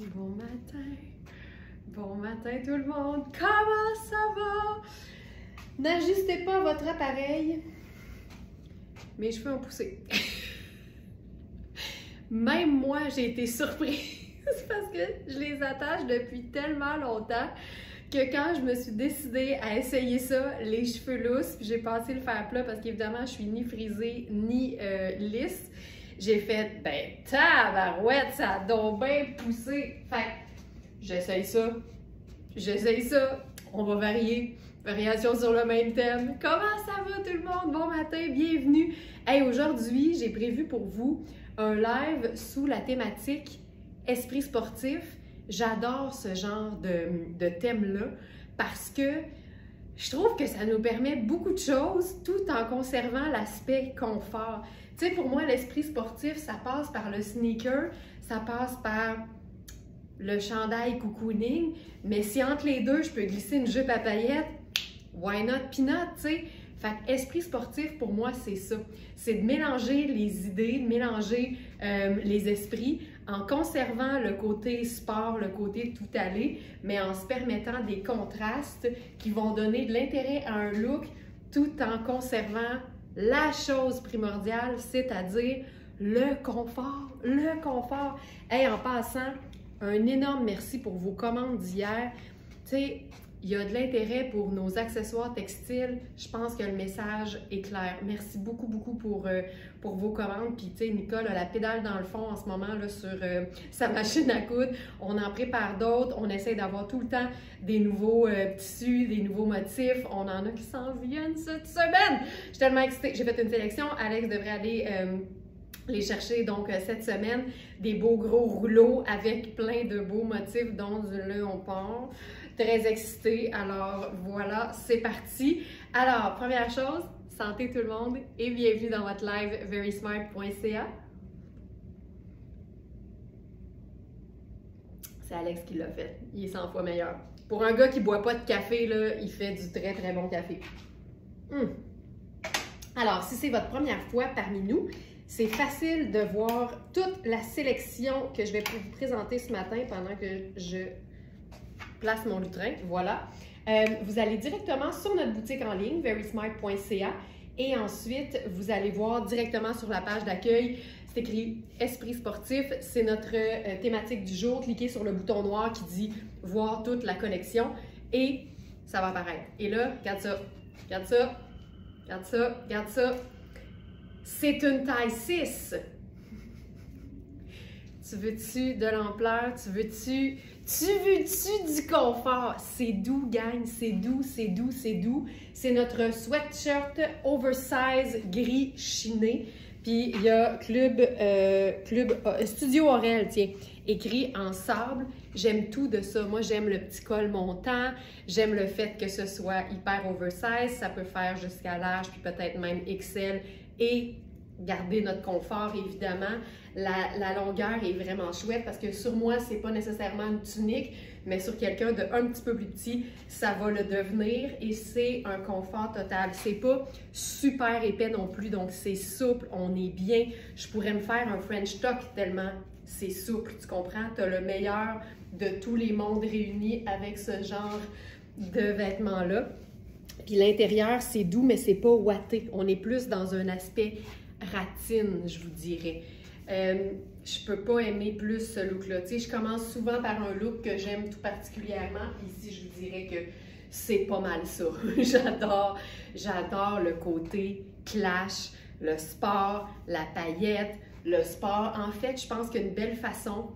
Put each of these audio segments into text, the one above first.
Bon matin, bon matin tout le monde, comment ça va? N'ajustez pas votre appareil, mes cheveux ont poussé. Même moi, j'ai été surprise parce que je les attache depuis tellement longtemps que quand je me suis décidée à essayer ça, les cheveux lousses, puis j'ai passé le fer plat parce qu'évidemment, je suis ni frisée ni lisse. J'ai fait, ben, tabarouette, ça a donc bien poussé. Fait j'essaye ça, on va varier. Variation sur le même thème. Comment ça va tout le monde? Bon matin, bienvenue. Hey, aujourd'hui, j'ai prévu pour vous un live sous la thématique esprit sportif. J'adore ce genre de thème-là parce que je trouve que ça nous permet beaucoup de choses tout en conservant l'aspect confort. Tu sais, pour moi, l'esprit sportif, ça passe par le sneaker, ça passe par le chandail cocooning, mais si entre les deux, je peux glisser une jupe à paillettes, why not peanut, tu sais? Fait que esprit sportif, pour moi, c'est ça. C'est de mélanger les idées, de mélanger les esprits en conservant le côté sport, le côté tout aller, mais en se permettant des contrastes qui vont donner de l'intérêt à un look tout en conservant la chose primordiale, c'est-à-dire le confort. Le confort. Hey, en passant, un énorme merci pour vos commandes d'hier. Tu sais, il y a de l'intérêt pour nos accessoires textiles. Je pense que le message est clair. Merci beaucoup, beaucoup pour vos commandes. Puis, tu sais, Nicole a la pédale dans le fond en ce moment là, sur sa machine à coudre. On en prépare d'autres. On essaie d'avoir tout le temps des nouveaux tissus, des nouveaux motifs. On en a qui s'en viennent cette semaine. Je suis tellement excitée. J'ai fait une sélection. Alex devrait aller les chercher donc cette semaine. Des beaux gros rouleaux avec plein de beaux motifs, dont du léopard. Très excitée. Alors voilà, c'est parti. Alors, première chose, santé tout le monde et bienvenue dans votre live verysmart.ca. C'est Alex qui l'a fait. Il est 100 fois meilleur. Pour un gars qui boit pas de café, là, il fait du très très bon café. Alors, si c'est votre première fois parmi nous, c'est facile de voir toute la sélection que je vais vous présenter ce matin pendant que je place mon lutrin. Voilà. Vous allez directement sur notre boutique en ligne, verysmart.ca, et ensuite, vous allez voir directement sur la page d'accueil, c'est écrit « Esprit sportif ». C'est notre thématique du jour. Cliquez sur le bouton noir qui dit « Voir toute la collection » et ça va apparaître. Et là, regarde ça, regarde ça, regarde ça, regarde ça. C'est une taille 6. Tu veux-tu de l'ampleur? Tu veux-tu du confort? C'est doux, gang, c'est doux, c'est doux, c'est doux. C'est notre sweatshirt oversize gris chiné. Puis il y a Studio Aurel, tiens, écrit en sable. J'aime tout de ça. Moi, j'aime le petit col montant. J'aime le fait que ce soit hyper oversize. Ça peut faire jusqu'à large, puis peut-être même XL. Et garder notre confort, évidemment. La longueur est vraiment chouette parce que sur moi, c'est pas nécessairement une tunique, mais sur quelqu'un de un petit peu plus petit, ça va le devenir et c'est un confort total. C'est pas super épais non plus, donc c'est souple, on est bien. Je pourrais me faire un French tuck tellement c'est souple, tu comprends? Tu as le meilleur de tous les mondes réunis avec ce genre de vêtements-là. Puis l'intérieur, c'est doux, mais c'est pas ouaté. On est plus dans un aspect ratine, je vous dirais. Je peux pas aimer plus ce look-là. Tu sais, je commence souvent par un look que j'aime tout particulièrement. Puis ici, je vous dirais que c'est pas mal ça. J'adore le côté clash, le sport, la paillette, le sport. En fait, je pense qu'une belle façon,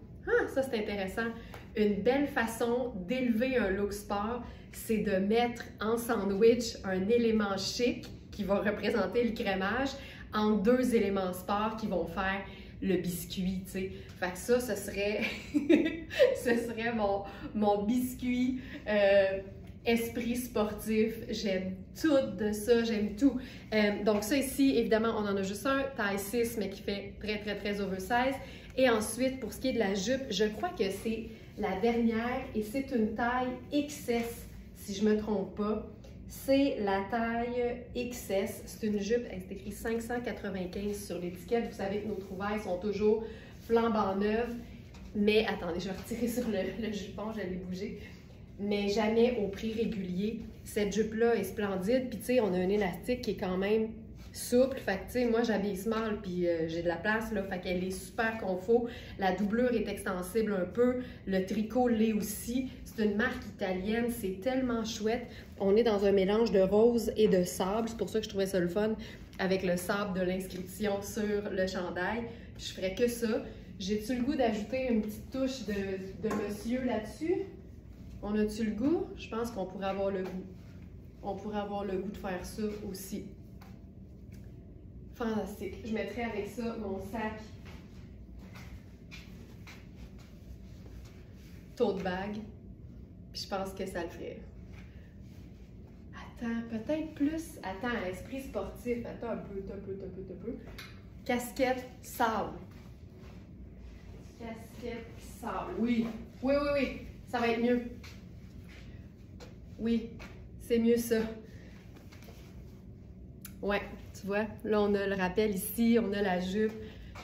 ça c'est intéressant, une belle façon d'élever un look sport, c'est de mettre en sandwich un élément chic qui va représenter le crémage en deux éléments sport qui vont faire le biscuit, tu sais. Fait que ça, ce serait, ce serait mon biscuit esprit sportif. J'aime tout de ça, j'aime tout. Donc ça ici, évidemment, on en a juste un, taille 6, mais qui fait très, très, très oversize. Et ensuite, pour ce qui est de la jupe, je crois que c'est la dernière et c'est une taille XS, si je ne me trompe pas. C'est la taille XS. C'est une jupe, c'est écrit 595 sur l'étiquette. Vous savez que nos trouvailles sont toujours flambant neuves. Mais attendez, je vais retirer sur le jupon, je l'ai bougé. Mais jamais au prix régulier. Cette jupe-là est splendide. Puis tu sais, on a un élastique qui est quand même souple. Fait que tu sais, moi j'habille small puis j'ai de la place là. Fait qu'elle est super confort. La doublure est extensible un peu. Le tricot l'est aussi. C'est une marque italienne. C'est tellement chouette. On est dans un mélange de rose et de sable. C'est pour ça que je trouvais ça le fun avec le sable de l'inscription sur le chandail. Je ferais que ça. J'ai-tu le goût d'ajouter une petite touche de monsieur là-dessus? On a-tu le goût? Je pense qu'on pourrait avoir le goût. On pourrait avoir le goût de faire ça aussi. Fantastique. Je mettrai avec ça mon sac tote bag. Puis je pense que ça le ferait. Attends, peut-être plus. Attends, esprit sportif. Attends un peu. Casquette sable. Casquette sable. Oui. Ça va être mieux. Oui, c'est mieux ça. Ouais, tu vois, là on a le rappel ici, on a la jupe.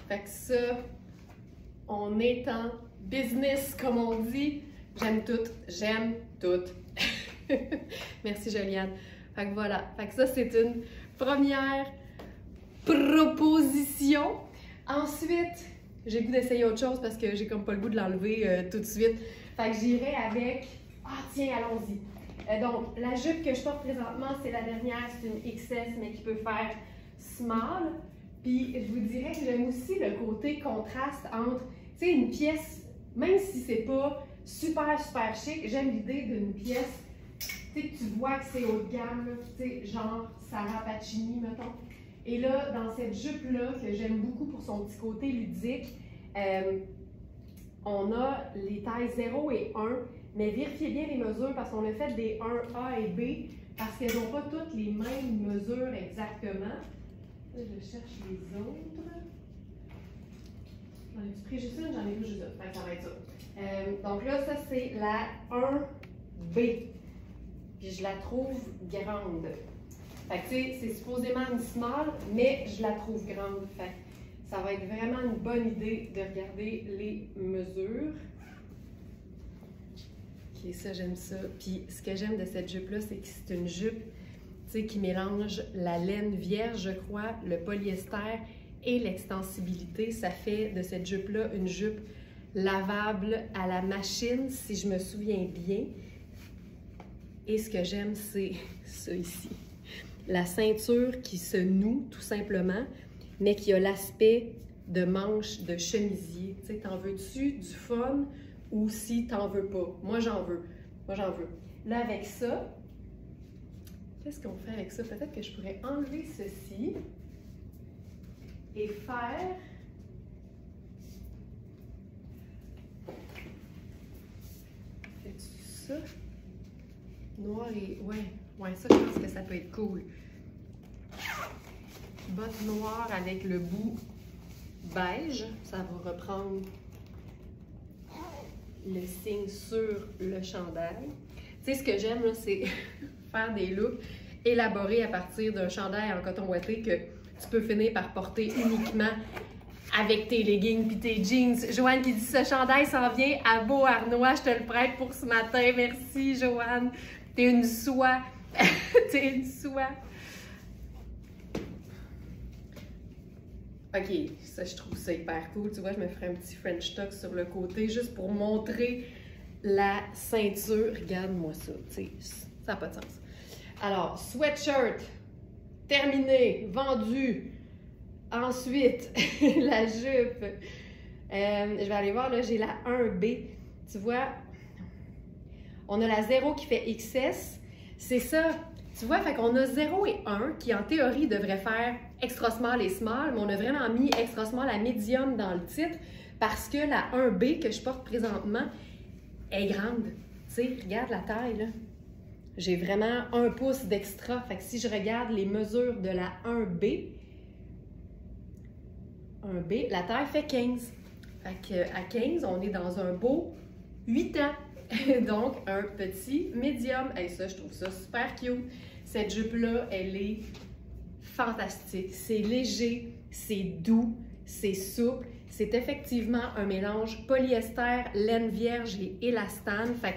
Fait que ça, on est en business, comme on dit. J'aime tout. Merci Joliane. Fait que voilà, fait que ça c'est une première proposition. Ensuite, j'ai le goût d'essayer autre chose parce que j'ai comme pas le goût de l'enlever tout de suite. Fait que j'irai avec... Ah tiens, allons-y. Donc, la jupe que je porte présentement, c'est la dernière, c'est une XS, mais qui peut faire small. Puis, je vous dirais que j'aime aussi le côté contraste entre, tu sais, une pièce, même si c'est pas super chic, j'aime l'idée d'une pièce, tu sais, que tu vois que c'est haut de gamme, tu sais, genre Sarah Pacini, mettons. Et là, dans cette jupe-là, que j'aime beaucoup pour son petit côté ludique, on a les tailles 0 et 1, mais vérifiez bien les mesures parce qu'on a fait des 1A et B parce qu'elles n'ont pas toutes les mêmes mesures exactement. Là, je cherche les autres. J'en ai pris juste une, j'en ai vu juste une. Ça va être ça. Donc là, ça c'est la 1B. Puis je la trouve grande. Fait que tu sais, c'est supposément une small, mais je la trouve grande. Fait que ça va être vraiment une bonne idée de regarder les mesures. Ok, ça j'aime ça. Puis ce que j'aime de cette jupe-là, c'est que c'est une jupe, tu sais, qui mélange la laine vierge, je crois, le polyester et l'extensibilité. Ça fait de cette jupe-là une jupe lavable à la machine, si je me souviens bien. Et ce que j'aime, c'est ça ici. La ceinture qui se noue, tout simplement, mais qui a l'aspect de manche de chemisier. Tu sais, t'en veux-tu du fun ou si t'en veux pas? Moi, j'en veux. Là, avec ça, qu'est-ce qu'on fait avec ça? Peut-être que je pourrais enlever ceci et faire... Fais-tu ça? Noir et... Ouais, ça, je pense que ça peut être cool. Botte noire avec le bout beige. Ça va reprendre le signe sur le chandail. Tu sais, ce que j'aime, c'est faire des looks élaborés à partir d'un chandail en coton ouaté que tu peux finir par porter uniquement avec tes leggings puis tes jeans. Joanne qui dit « Ce chandail s'en vient à Beauharnois, je te le prête pour ce matin. » Merci, Joanne. T'es une soie. T'es une soie. Ok, ça, je trouve ça hyper cool. Tu vois, je me ferai un petit French tuck sur le côté juste pour montrer la ceinture. Regarde-moi ça, tu sais, ça n'a pas de sens. Alors, sweatshirt, terminé, vendu. Ensuite, la jupe. Je vais aller voir, là, j'ai la 1B. Tu vois, on a la 0 qui fait XS. C'est ça. Tu vois, fait qu'on a 0 et 1 qui, en théorie, devraient faire extra small et small, mais on a vraiment mis extra small à medium dans le titre parce que la 1B que je porte présentement est grande. Tu sais, regarde la taille, là. J'ai vraiment 1 pouce d'extra. Fait que si je regarde les mesures de la 1B, la taille fait 15. Fait qu'à 15, on est dans un beau 8 ans. Donc, un petit médium. Et ça, je trouve ça super cute. Cette jupe-là, elle est fantastique. C'est léger, c'est doux, c'est souple, c'est effectivement un mélange polyester, laine vierge et élastane. Fait que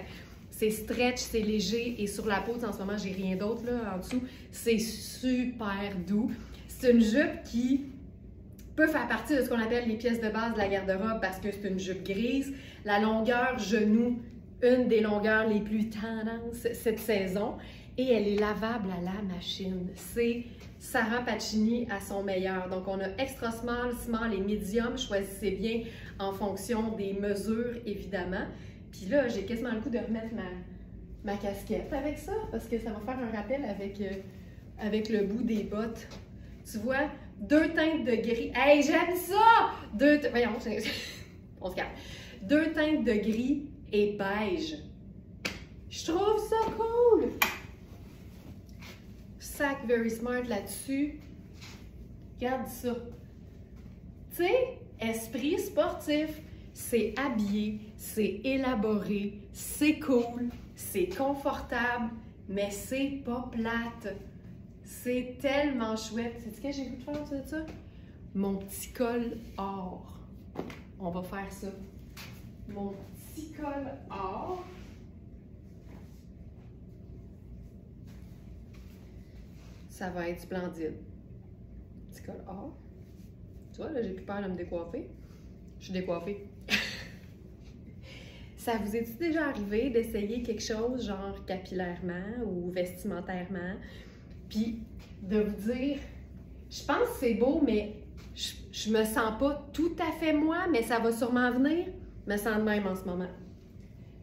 c'est stretch, c'est léger et sur la peau, en ce moment, j'ai rien d'autre là en dessous. C'est super doux. C'est une jupe qui peut faire partie de ce qu'on appelle les pièces de base de la garde-robe parce que c'est une jupe grise. La longueur genou, une des longueurs les plus tendances cette saison. Et elle est lavable à la machine. C'est Sarah Pacini à son meilleur. Donc, on a extra small, small et medium. Choisissez bien en fonction des mesures, évidemment. Puis là, j'ai quasiment le goût de remettre ma casquette avec ça parce que ça va faire un rappel avec le bout des bottes. Tu vois, 2 teintes de gris. Hey, j'aime ça! Voyons, on se calme. 2 teintes de gris et beige. Je trouve ça cool! Sac Very Smart là-dessus. Regarde ça. Tu sais, esprit sportif, c'est habillé, c'est élaboré, c'est cool, c'est confortable, mais c'est pas plate. C'est tellement chouette. C'est ce que j'ai voulu faire de ça? Mon petit col or. On va faire ça. Mon petit col or. Ça va être splendide. Petit col or. Tu vois, là, j'ai plus peur de me décoiffer. Je suis décoiffée. Ça vous est-il déjà arrivé d'essayer quelque chose, genre capillairement ou vestimentairement, puis de vous dire, je pense que c'est beau, mais je me sens pas tout à fait moi, mais ça va sûrement venir. Je me sens de même en ce moment.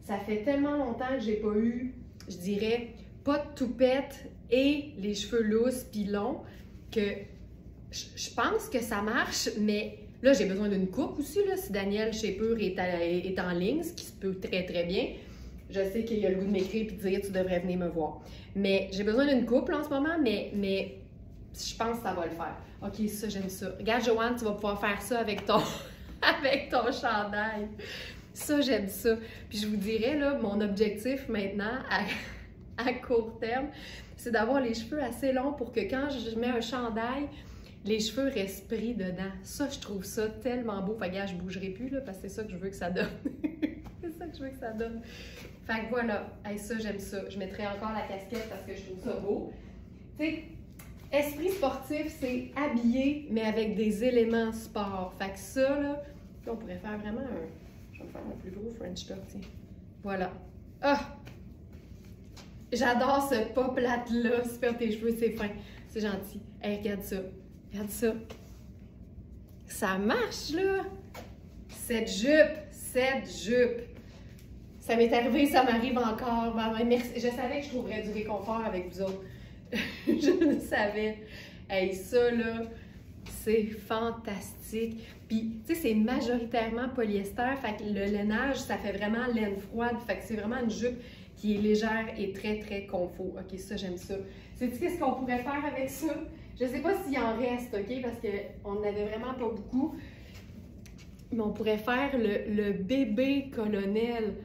Ça fait tellement longtemps que j'ai pas eu, je dirais, pas de toupette et les cheveux lousses puis longs, que je pense que ça marche, mais là, j'ai besoin d'une coupe aussi, là, si Daniel Shapur est en ligne, ce qui se peut très, très bien. Je sais qu'il a le goût de m'écrire et de dire « tu devrais venir me voir ». Mais j'ai besoin d'une coupe là, en ce moment, mais je pense que ça va le faire. OK, ça, j'aime ça. Regarde, Joanne, tu vas pouvoir faire ça avec ton, avec ton chandail. Ça, j'aime ça. Puis je vous dirais, là, mon objectif maintenant, à court terme, c'est d'avoir les cheveux assez longs pour que quand je mets un chandail, les cheveux restent pris dedans. Ça, je trouve ça tellement beau. Fait que, gars, je bougerai plus, là, parce que c'est ça que je veux que ça donne. C'est ça que je veux que ça donne. Fait que voilà. Hey, ça, j'aime ça. Je mettrai encore la casquette parce que je trouve ça beau. Tu sais, esprit sportif, c'est habillé, mais avec des éléments sport. Fait que ça, là, on pourrait faire vraiment un... Je vais me faire mon plus gros French top, tiens. Voilà. Ah! J'adore ce pas plate-là. Super, tes cheveux, c'est fin. C'est gentil. Hey, regarde ça. Regarde ça. Ça marche, là. Cette jupe. Ça m'est arrivé, ça m'arrive encore. Merci. Je savais que je trouverais du réconfort avec vous autres. Je le savais. Hey, ça, là, c'est fantastique. Puis, tu sais, c'est majoritairement polyester. Fait que le lainage, ça fait vraiment laine froide. Fait que c'est vraiment une jupe qui est légère et très, très confort. OK, ça, j'aime ça. Sais-tu qu'est-ce qu'on pourrait faire avec ça? Je ne sais pas s'il en reste, OK? Parce qu'on n'avait vraiment pas beaucoup. Mais on pourrait faire le bébé colonel.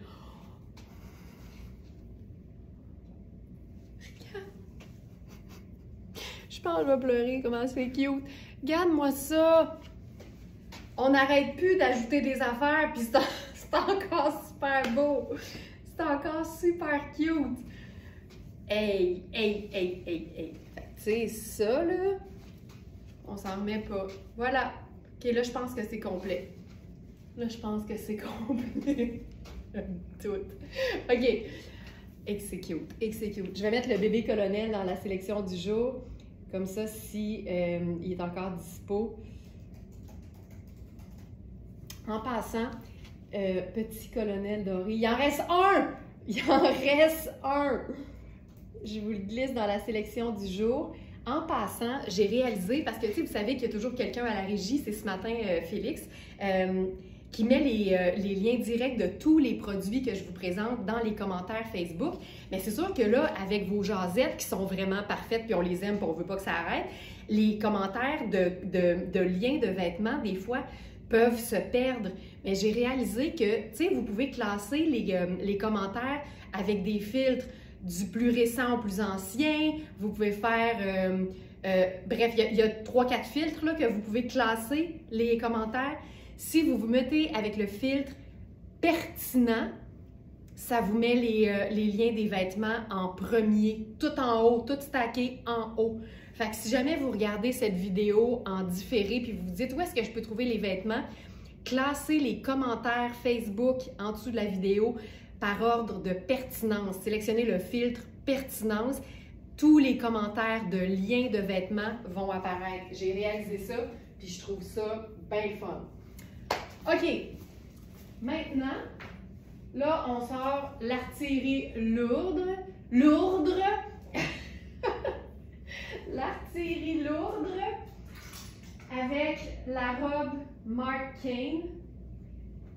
Je pense que je vais pleurer, comment c'est cute. Regarde-moi ça! On n'arrête plus d'ajouter des affaires, puis c'est encore super beau. C'est encore super cute. Hey! Tu sais, ça, là, on s'en remet pas. Voilà. OK, là, je pense que c'est complet. Là, je pense que c'est complet. Tout. OK. Et que c'est cute. Et que c'est cute. Je vais mettre le bébé colonel dans la sélection du jour. Comme ça, si il est encore dispo. En passant, petit colonel doré. Il en reste un! Il en reste un! Je vous le glisse dans la sélection du jour. En passant, j'ai réalisé, parce que tu sais, vous savez qu'il y a toujours quelqu'un à la régie, c'est ce matin Félix, qui met les liens directs de tous les produits que je vous présente dans les commentaires Facebook. Mais c'est sûr que là, avec vos jasettes qui sont vraiment parfaites, puis on les aime, puis on veut pas que ça arrête, les commentaires de liens de vêtements, des fois, peuvent se perdre. Mais j'ai réalisé que, tu sais, vous pouvez classer les commentaires avec des filtres du plus récent au plus ancien. Vous pouvez faire... bref, il y a 3-4 filtres là, que vous pouvez classer les commentaires. Si vous vous mettez avec le filtre pertinent, ça vous met les liens des vêtements en premier, tout en haut, tout stacké en haut. Fait que si jamais vous regardez cette vidéo en différé puis vous vous dites où est-ce que je peux trouver les vêtements, classez les commentaires Facebook en dessous de la vidéo par ordre de pertinence. Sélectionnez le filtre pertinence. Tous les commentaires de liens de vêtements vont apparaître. J'ai réalisé ça puis je trouve ça bien fun. OK. Maintenant, là, on sort l'artillerie lourde. L'artillerie lourde avec la robe Marc Cain.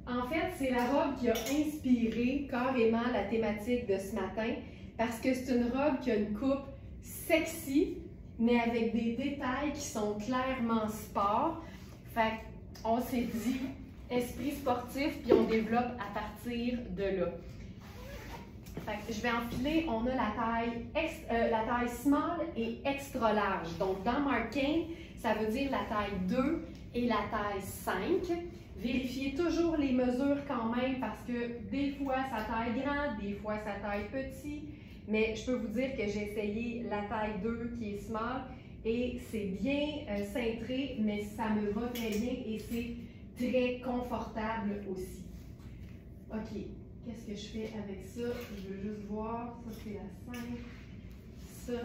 En fait, c'est la robe qui a inspiré carrément la thématique de ce matin parce que c'est une robe qui a une coupe sexy, mais avec des détails qui sont clairement sport. Fait qu'on s'est dit esprit sportif, puis on développe à partir de là. Fait que je vais enfiler, on a la taille small et extra large. Donc dans Marc Cain, ça veut dire la taille 2 et la taille 5. Vérifiez toujours les mesures quand même parce que des fois ça taille grand, des fois ça taille petit. Mais je peux vous dire que j'ai essayé la taille 2 qui est small et c'est bien cintré, mais ça me va très bien et c'est très confortable aussi. OK, qu'est-ce que je fais avec ça? Je veux juste voir. Ça, c'est la 5. Ça.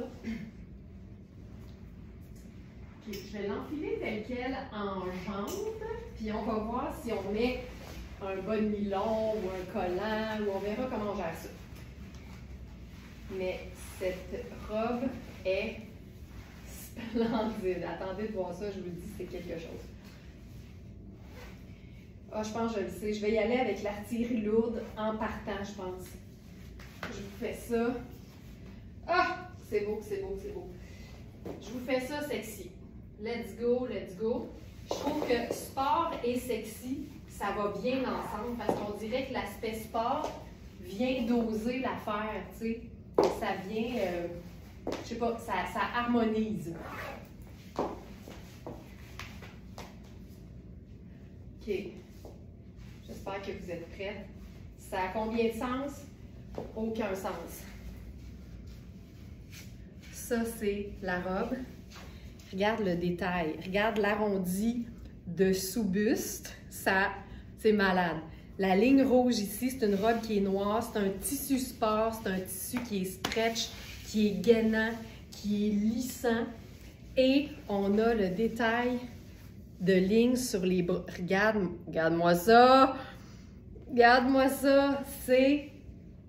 OK, je vais l'enfiler tel quel en jambe, puis on va voir si on met un bas de nylon ou un collant, ou on verra comment on gère ça. Mais cette robe est splendide. Attendez de voir ça, je vous le dis, c'est quelque chose. Ah, je pense que je le sais. Je vais y aller avec l'artillerie lourde en partant, je pense. Je vous fais ça. Ah! C'est beau, c'est beau, c'est beau. Je vous fais ça sexy. Let's go, let's go. Je trouve que sport et sexy, ça va bien ensemble parce qu'on dirait que l'aspect sport vient doser l'affaire, tu sais. Ça vient, je sais pas, ça harmonise. OK. J'espère que vous êtes prêts. Ça a combien de sens? Aucun sens. Ça, c'est la robe. Regarde le détail. Regarde l'arrondi de sous-buste. Ça, c'est malade. La ligne rouge ici, c'est une robe qui est noire. C'est un tissu sport. C'est un tissu qui est stretch, qui est gainant, qui est lissant. Et on a le détail de lignes sur les bras. Regarde-moi ça! Regarde-moi ça! C'est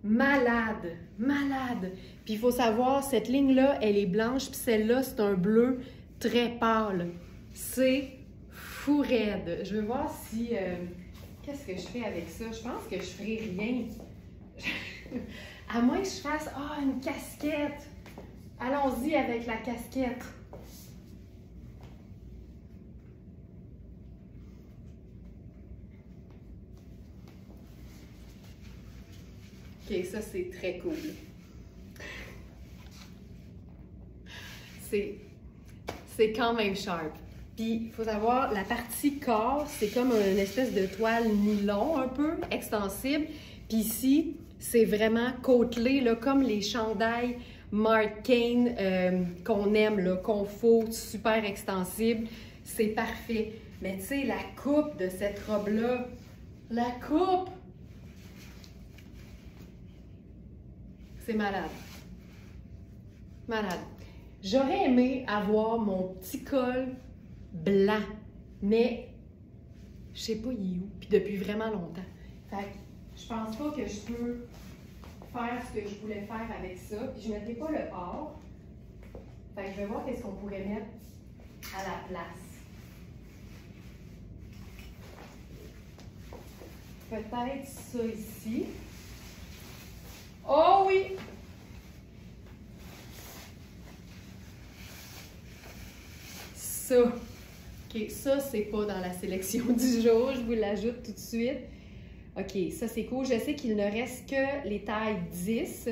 malade! Malade! Puis il faut savoir, cette ligne-là, elle est blanche, puis celle-là, c'est un bleu très pâle. C'est fou raide. Je veux voir si... qu'est-ce que je fais avec ça? Je pense que je ferai rien. À moins que je fasse une casquette. Allons-y avec la casquette. OK, ça c'est très cool. C'est quand même sharp. Puis, il faut savoir, la partie corps, c'est comme une espèce de toile nylon un peu, extensible. Puis ici, c'est vraiment côtelé, là, comme les chandails Marc Cain qu'on aime, là, confort, super extensible. C'est parfait. Mais tu sais, la coupe de cette robe-là, la coupe, c'est malade. Malade. J'aurais aimé avoir mon petit col blanc, mais je sais pas il est où, puis depuis vraiment longtemps. Fait que je pense pas que je peux faire ce que je voulais faire avec ça, puis je mettrai pas le or. Fait que je vais voir qu'est-ce qu'on pourrait mettre à la place. Peut-être ça ici. Oh oui! Ça. OK, ça, c'est pas dans la sélection du jour. Je vous l'ajoute tout de suite. OK, ça, c'est cool. Je sais qu'il ne reste que les tailles 10.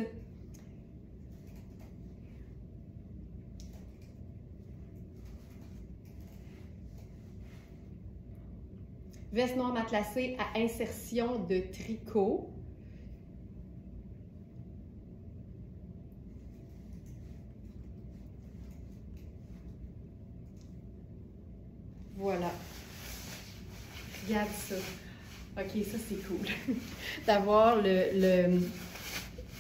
Veste noire matelassée à insertion de tricot. Voilà. Regarde ça. OK, ça c'est cool. D'avoir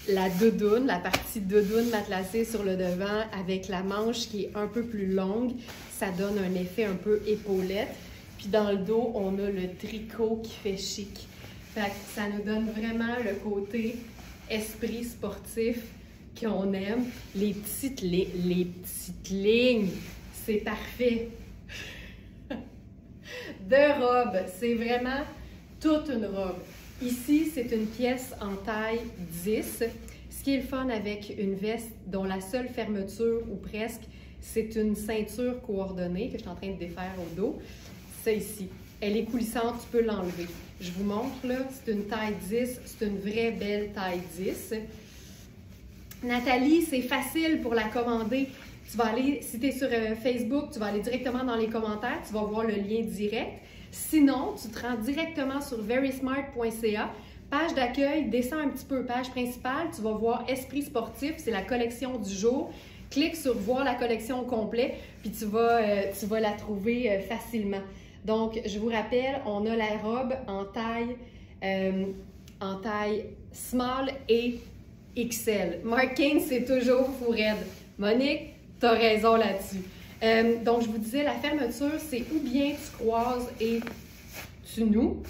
la doudoune, la partie doudoune matelassée sur le devant avec la manche qui est un peu plus longue. Ça donne un effet un peu épaulette. Puis dans le dos, on a le tricot qui fait chic. Fait que ça nous donne vraiment le côté esprit sportif qu'on aime. Les petites lignes, c'est parfait. De robe, c'est vraiment toute une robe. Ici, c'est une pièce en taille 10. Ce qui est le fun avec une veste dont la seule fermeture, ou presque, c'est une ceinture coordonnée que je suis en train de défaire au dos. Ça ici, elle est coulissante, tu peux l'enlever. Je vous montre là, c'est une taille 10, c'est une vraie belle taille 10. Nathalie, c'est facile pour la commander. Tu vas aller, si tu es sur Facebook, tu vas aller directement dans les commentaires, tu vas voir le lien direct. Sinon, tu te rends directement sur verysmart.ca, page d'accueil, descends un petit peu, page principale, tu vas voir Esprit sportif, c'est la collection du jour. Clique sur voir la collection au complet, puis tu vas la trouver facilement. Donc, je vous rappelle, on a la robe en taille small et XL. Mark Kane, c'est toujours fou raide. Monique, tu as raison là-dessus. Donc, je vous disais, la fermeture, c'est ou bien tu croises et tu noues,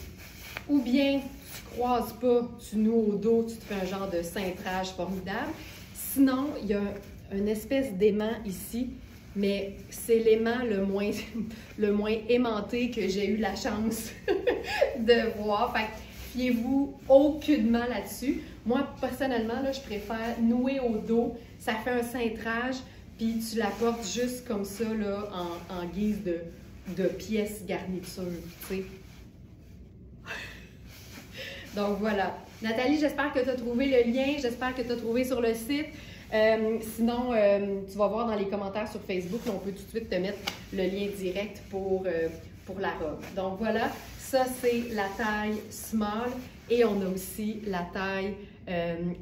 ou bien tu croises pas, tu noues au dos, tu te fais un genre de cintrage formidable. Sinon, il y a une espèce d'aimant ici, mais c'est l'aimant le moins aimanté que j'ai eu la chance de voir. Fait que fiez-vous aucunement là-dessus. Moi, personnellement, là, je préfère nouer au dos. Ça fait un cintrage, puis tu la portes juste comme ça, là, en guise de pièce garniture, tu sais. Donc voilà. Nathalie, j'espère que tu as trouvé le lien, j'espère que tu as trouvé sur le site. Sinon, tu vas voir dans les commentaires sur Facebook, on peut tout de suite te mettre le lien direct pour la robe. Donc voilà, ça c'est la taille small et on a aussi la taille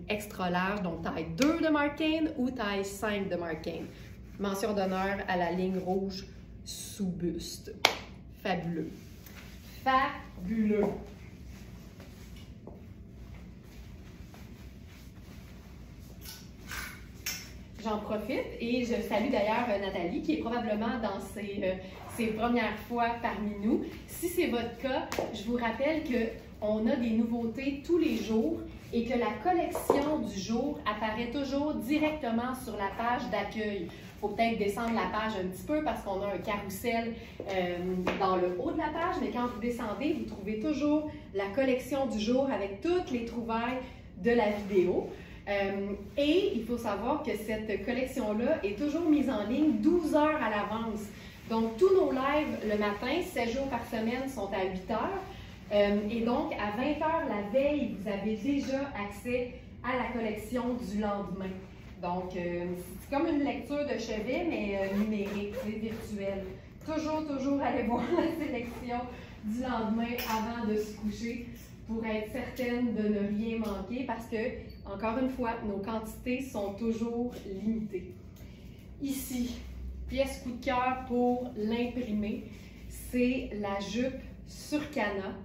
extra large, donc taille 2 de Mark Kane ou taille 5 de Mark Kane. Mention d'honneur à la ligne rouge sous buste. Fabuleux. Fabuleux. J'en profite et je salue d'ailleurs Nathalie qui est probablement dans ses premières fois parmi nous. Si c'est votre cas, je vous rappelle qu'on a des nouveautés tous les jours et que la collection du jour apparaît toujours directement sur la page d'accueil. Il faut peut-être descendre la page un petit peu parce qu'on a un carrousel dans le haut de la page, mais quand vous descendez, vous trouvez toujours la collection du jour avec toutes les trouvailles de la vidéo. Et il faut savoir que cette collection-là est toujours mise en ligne 12 heures à l'avance. Donc, tous nos lives le matin, 7 jours par semaine, sont à 8 heures. Et donc, à 20 heures la veille, vous avez déjà accès à la collection du lendemain. Donc, c'est comme une lecture de chevet, mais numérique, virtuelle. Toujours aller voir la sélection du lendemain avant de se coucher pour être certaine de ne rien manquer parce que, encore une fois, nos quantités sont toujours limitées. Ici, pièce coup de cœur pour l'imprimer, c'est la jupe Surcana.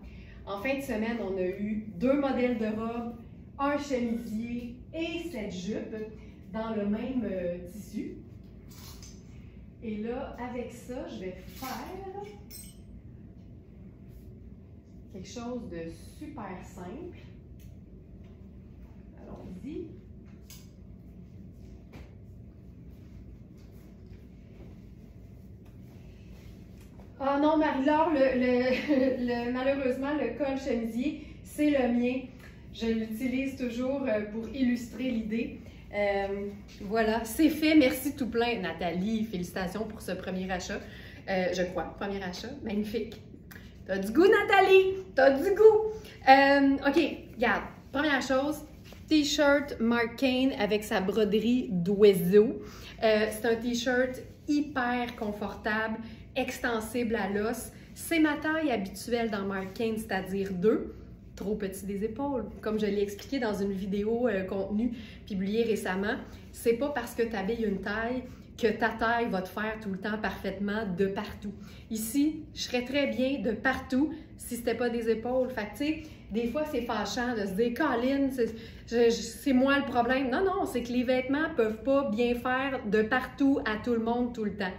En fin de semaine, on a eu 2 modèles de robes, un chemisier et cette jupe dans le même tissu. Et là, avec ça, je vais faire quelque chose de super simple. Allons-y. Ah non, Marie-Laure, malheureusement, le col chemisier, c'est le mien. Je l'utilise toujours pour illustrer l'idée. Voilà, c'est fait. Merci tout plein, Nathalie. Félicitations pour ce premier achat. Je crois, premier achat. Magnifique. T'as du goût, Nathalie! T'as du goût! OK, regarde. Première chose, T-shirt Mark Kane avec sa broderie d'oiseau. C'est un T-shirt hyper confortable, extensible à l'os. C'est ma taille habituelle dans Mark Kane, c'est-à-dire 2. Trop petit des épaules. Comme je l'ai expliqué dans une vidéo contenu publiée récemment, c'est pas parce que tu habilles une taille que ta taille va te faire tout le temps parfaitement de partout. Ici, je serais très bien de partout si c'était pas des épaules. Fait que, tu sais, des fois, c'est fâchant de se dire « Colin, c'est moi le problème. » Non, non, c'est que les vêtements peuvent pas bien faire de partout à tout le monde tout le temps.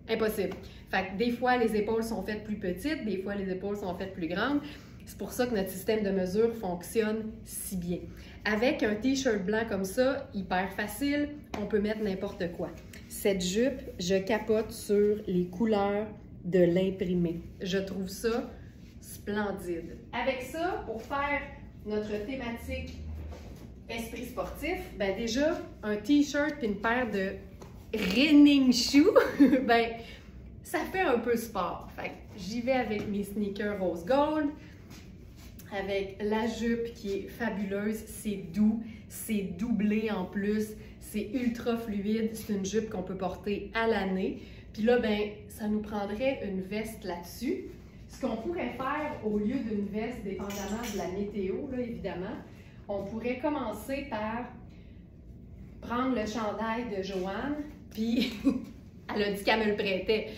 Impossible. Fait que des fois, les épaules sont faites plus petites, des fois, les épaules sont faites plus grandes. C'est pour ça que notre système de mesure fonctionne si bien. Avec un t-shirt blanc comme ça, hyper facile, on peut mettre n'importe quoi. Cette jupe, je capote sur les couleurs de l'imprimé. Je trouve ça splendide. Avec ça, pour faire notre thématique esprit sportif, ben déjà, un t-shirt et une paire de running shoes, ben ça fait un peu sport. Fait que j'y vais avec mes sneakers rose gold, avec la jupe qui est fabuleuse, c'est doux, c'est doublé en plus, c'est ultra fluide, c'est une jupe qu'on peut porter à l'année. Puis là, ben, ça nous prendrait une veste là-dessus. Ce qu'on pourrait faire au lieu d'une veste, dépendamment de la météo, là, évidemment, on pourrait commencer par prendre le chandail de Joanne, puis elle a dit qu'elle me le prêtait,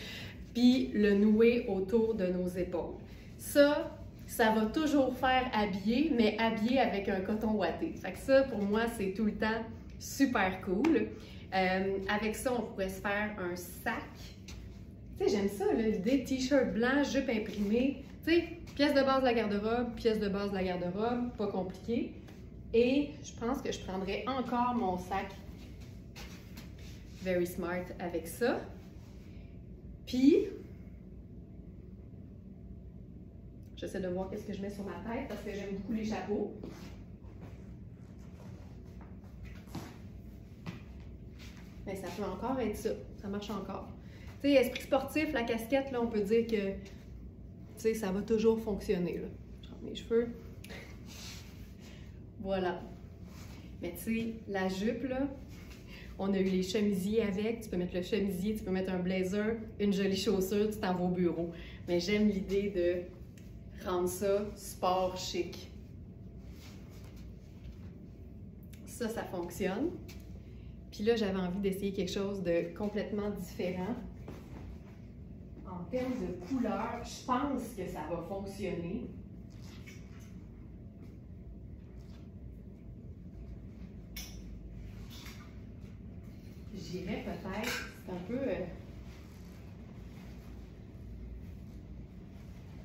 puis le nouer autour de nos épaules. Ça va toujours faire habiller, mais habiller avec un coton ouaté. Fait que ça, pour moi, c'est tout le temps super cool. Avec ça, on pourrait se faire un sac. Tu sais, j'aime ça, l'idée t-shirt blanc, jupe imprimée. Tu sais, pièce de base de la garde-robe, pièce de base de la garde-robe, pas compliqué. Et je pense que je prendrais encore mon sac Very Smart avec ça. Puis, j'essaie de voir qu'est-ce que je mets sur ma tête parce que j'aime beaucoup les chapeaux. Mais ça peut encore être ça. Ça marche encore. Tu sais, esprit sportif, la casquette, là, on peut dire que, tu sais, ça va toujours fonctionner, là. Je rentre mes cheveux. Voilà. Mais tu sais, la jupe, là, on a eu les chemisiers avec. Tu peux mettre le chemisier, tu peux mettre un blazer, une jolie chaussure, tu t'en vas au bureau. Mais j'aime l'idée de rendre ça sport chic. Ça fonctionne. Puis là, j'avais envie d'essayer quelque chose de complètement différent. En termes de couleur, je pense que ça va fonctionner. J'irais peut-être, c'est un peu...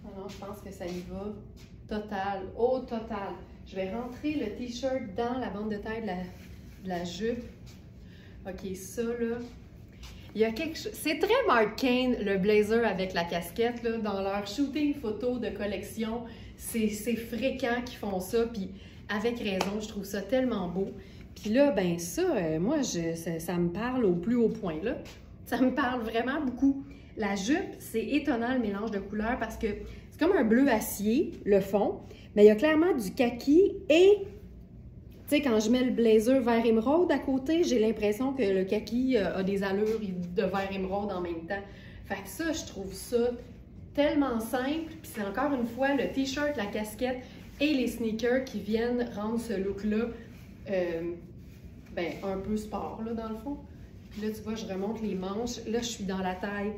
Non, je pense que ça y va total, au total. Je vais rentrer le t-shirt dans la bande de taille de la jupe. OK, ça, là, il y a quelque chose... C'est très Mark Kane, le blazer avec la casquette, là. Dans leur shooting photo de collection, c'est fréquent qu'ils font ça, puis avec raison, je trouve ça tellement beau. Puis là, ben ça, moi, ça me parle au plus haut point, là. Ça me parle vraiment beaucoup. La jupe, c'est étonnant, le mélange de couleurs, parce que c'est comme un bleu acier, le fond, mais il y a clairement du kaki et... Tu sais, quand je mets le blazer vert émeraude à côté, j'ai l'impression que le kaki a des allures de vert émeraude en même temps. Fait que ça, je trouve ça tellement simple. Puis c'est encore une fois le t-shirt, la casquette et les sneakers qui viennent rendre ce look-là ben, un peu sport, là, dans le fond. Puis là, tu vois, je remonte les manches. Là, je suis dans la taille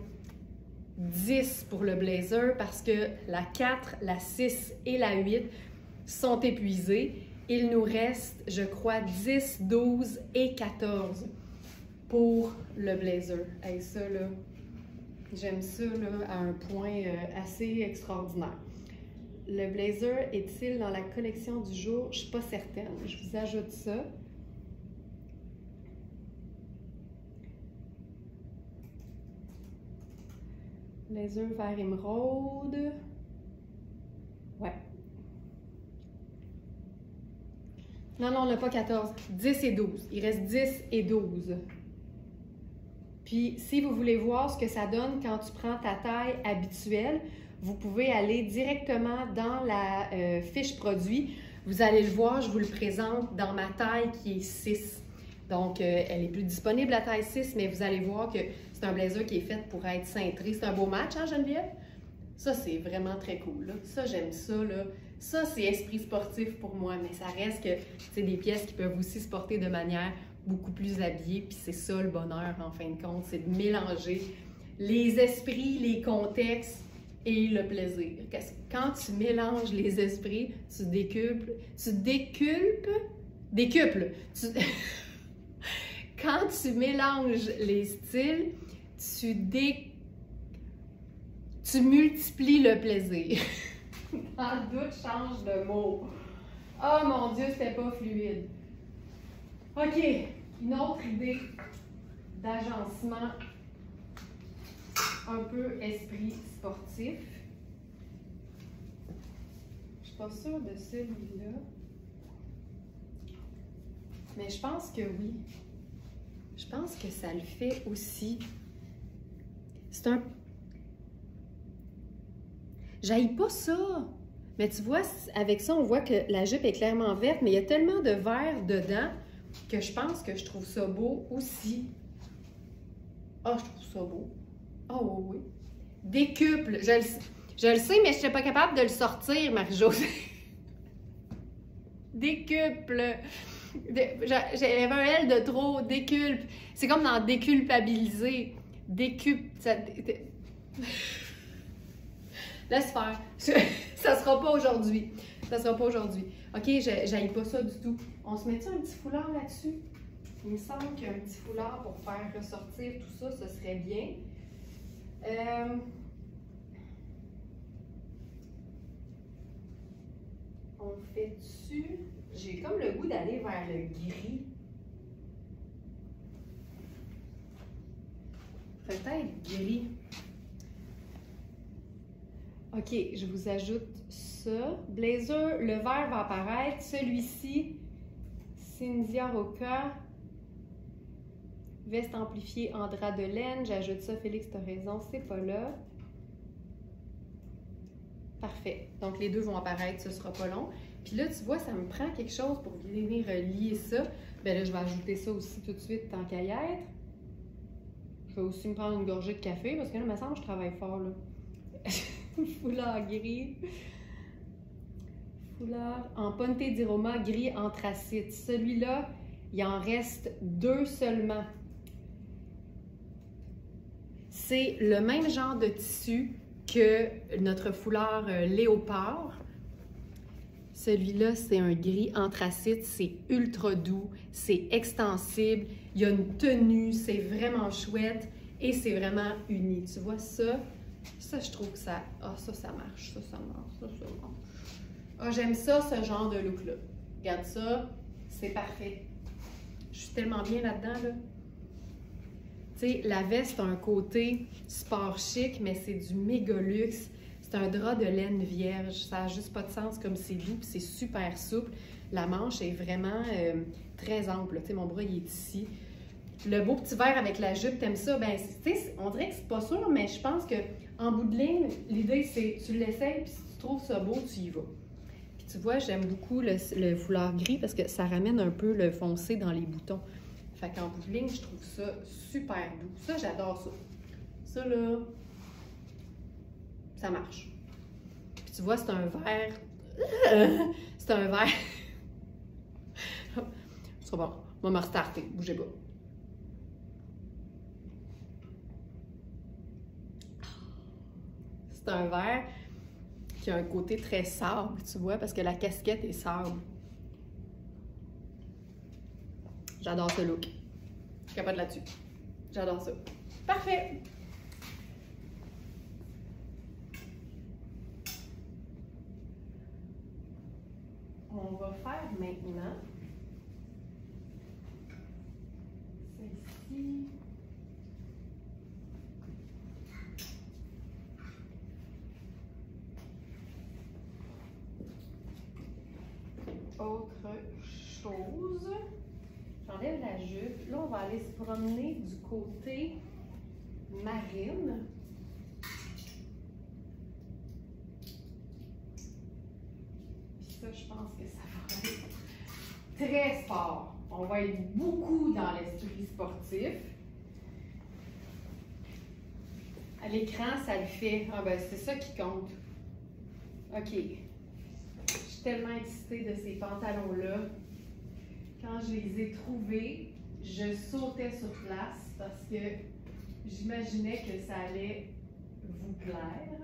10 pour le blazer parce que la 4, la 6 et la 8 sont épuisées. Il nous reste, je crois, 10, 12 et 14 pour le blazer. Et ça, là, j'aime ça là, à un point assez extraordinaire. Le blazer est-il dans la collection du jour? Je ne suis pas certaine. Je vous ajoute ça. Blazer vert émeraude. Ouais. Non, non, on n'a pas 14. 10 et 12. Il reste 10 et 12. Puis, si vous voulez voir ce que ça donne quand tu prends ta taille habituelle, vous pouvez aller directement dans la fiche produit. Vous allez le voir, je vous le présente dans ma taille qui est 6. Donc, elle est plus disponible à taille 6, mais vous allez voir que c'est un blazer qui est fait pour être cintré. C'est un beau match, hein, Geneviève? Ça, c'est vraiment très cool, là. Ça, j'aime ça, là. Ça, c'est esprit sportif pour moi, mais ça reste que c'est des pièces qui peuvent aussi se porter de manière beaucoup plus habillée, puis c'est ça le bonheur, en fin de compte, c'est de mélanger les esprits, les contextes et le plaisir. Quand tu mélanges les esprits, tu décuples, quand tu mélanges les styles, tu multiplies le plaisir. Dans le doute, change de mot. Oh mon Dieu, c'était pas fluide. OK, une autre idée d'agencement un peu esprit sportif. Je suis pas sûre de celui-là. Mais je pense que oui. Je pense que ça le fait aussi. C'est un... J'haïs pas ça! Mais tu vois, avec ça, on voit que la jupe est clairement verte, mais il y a tellement de vert dedans que je pense que je trouve ça beau aussi. Ah, je trouve ça beau. Ah oui, oui. Décuple. Je le sais, mais je suis pas capable de le sortir, Marie-Josée. Décuple. J'avais un L de trop. Déculpe. C'est comme dans déculpabiliser. Décuple. Laisse faire. Ça sera pas aujourd'hui. Ça sera pas aujourd'hui. OK, j'haïs pas ça du tout. On se met-tu un petit foulard là-dessus? Il me semble qu'un petit foulard pour faire ressortir tout ça, ce serait bien. On le fait dessus. J'ai comme le goût d'aller vers le gris. Peut-être gris. OK, je vous ajoute ça. Blazer, le vert va apparaître. Celui-ci, Cynthia Roca. Veste amplifiée en drap de laine. J'ajoute ça. Félix, tu as raison, c'est pas là. Parfait. Donc, les deux vont apparaître, ce sera pas long. Puis là, tu vois, ça me prend quelque chose pour venir lier ça. Bien là, je vais ajouter ça aussi tout de suite, tant qu'à y être. Je vais aussi me prendre une gorgée de café, parce que là, il me semble que je travaille fort, là. Foulard gris. Foulard en Ponte di Roma gris anthracite. Celui-là, il en reste 2 seulement. C'est le même genre de tissu que notre foulard léopard. Celui-là, c'est un gris anthracite. C'est ultra doux, c'est extensible. Il y a une tenue, c'est vraiment chouette et c'est vraiment uni. Tu vois ça? Ça, je trouve que ça... Ah, ça marche. Ça marche. Ça marche. Ah, j'aime ça, ce genre de look-là. Regarde ça, c'est parfait. Je suis tellement bien là-dedans, là. Tu sais, la veste a un côté sport chic, mais c'est du méga luxe. C'est un drap de laine vierge. Ça n'a juste pas de sens comme c'est doux, puis c'est super souple. La manche est vraiment très ample. Tu sais, mon bras, il est ici. Le beau petit vert avec la jupe, t'aimes ça? Ben, tu sais, on dirait que c'est pas sûr, mais je pense que en bout de ligne, l'idée, c'est tu l'essayes, puis si tu trouves ça beau, tu y vas. Puis tu vois, j'aime beaucoup le foulard gris parce que ça ramène un peu le foncé dans les boutons. Fait qu'en bout de ligne, je trouve ça super doux. Ça, j'adore ça. Ça, là, ça marche. Puis tu vois, c'est un vert... c'est un vert... C'est bon. On va me restarter. Bougez pas. C'est un vert qui a un côté très sable, tu vois, parce que la casquette est sable. J'adore ce look. Je suis capable là-dessus. J'adore ça. Parfait! On va faire maintenant celle-ci. Autre chose. J'enlève la jupe. Là, on va aller se promener du côté marine. Puis ça, je pense que ça va être très sport. On va être beaucoup dans l'esprit sportif. À l'écran, ça le fait. Ah ben, c'est ça qui compte. OK. Je suis tellement excitée de ces pantalons-là. Quand je les ai trouvés, je sautais sur place parce que j'imaginais que ça allait vous plaire.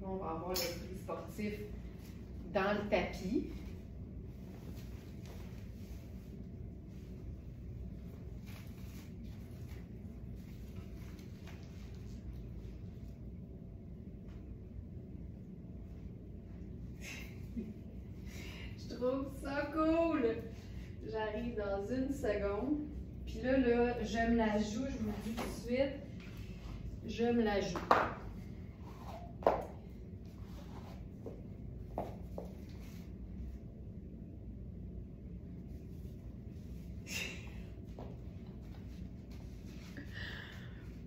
On va avoir l'esprit sportif dans le tapis. Je trouve ça cool! J'arrive dans une seconde. Puis là, je me la joue, je vous le dis tout de suite. Je me la joue.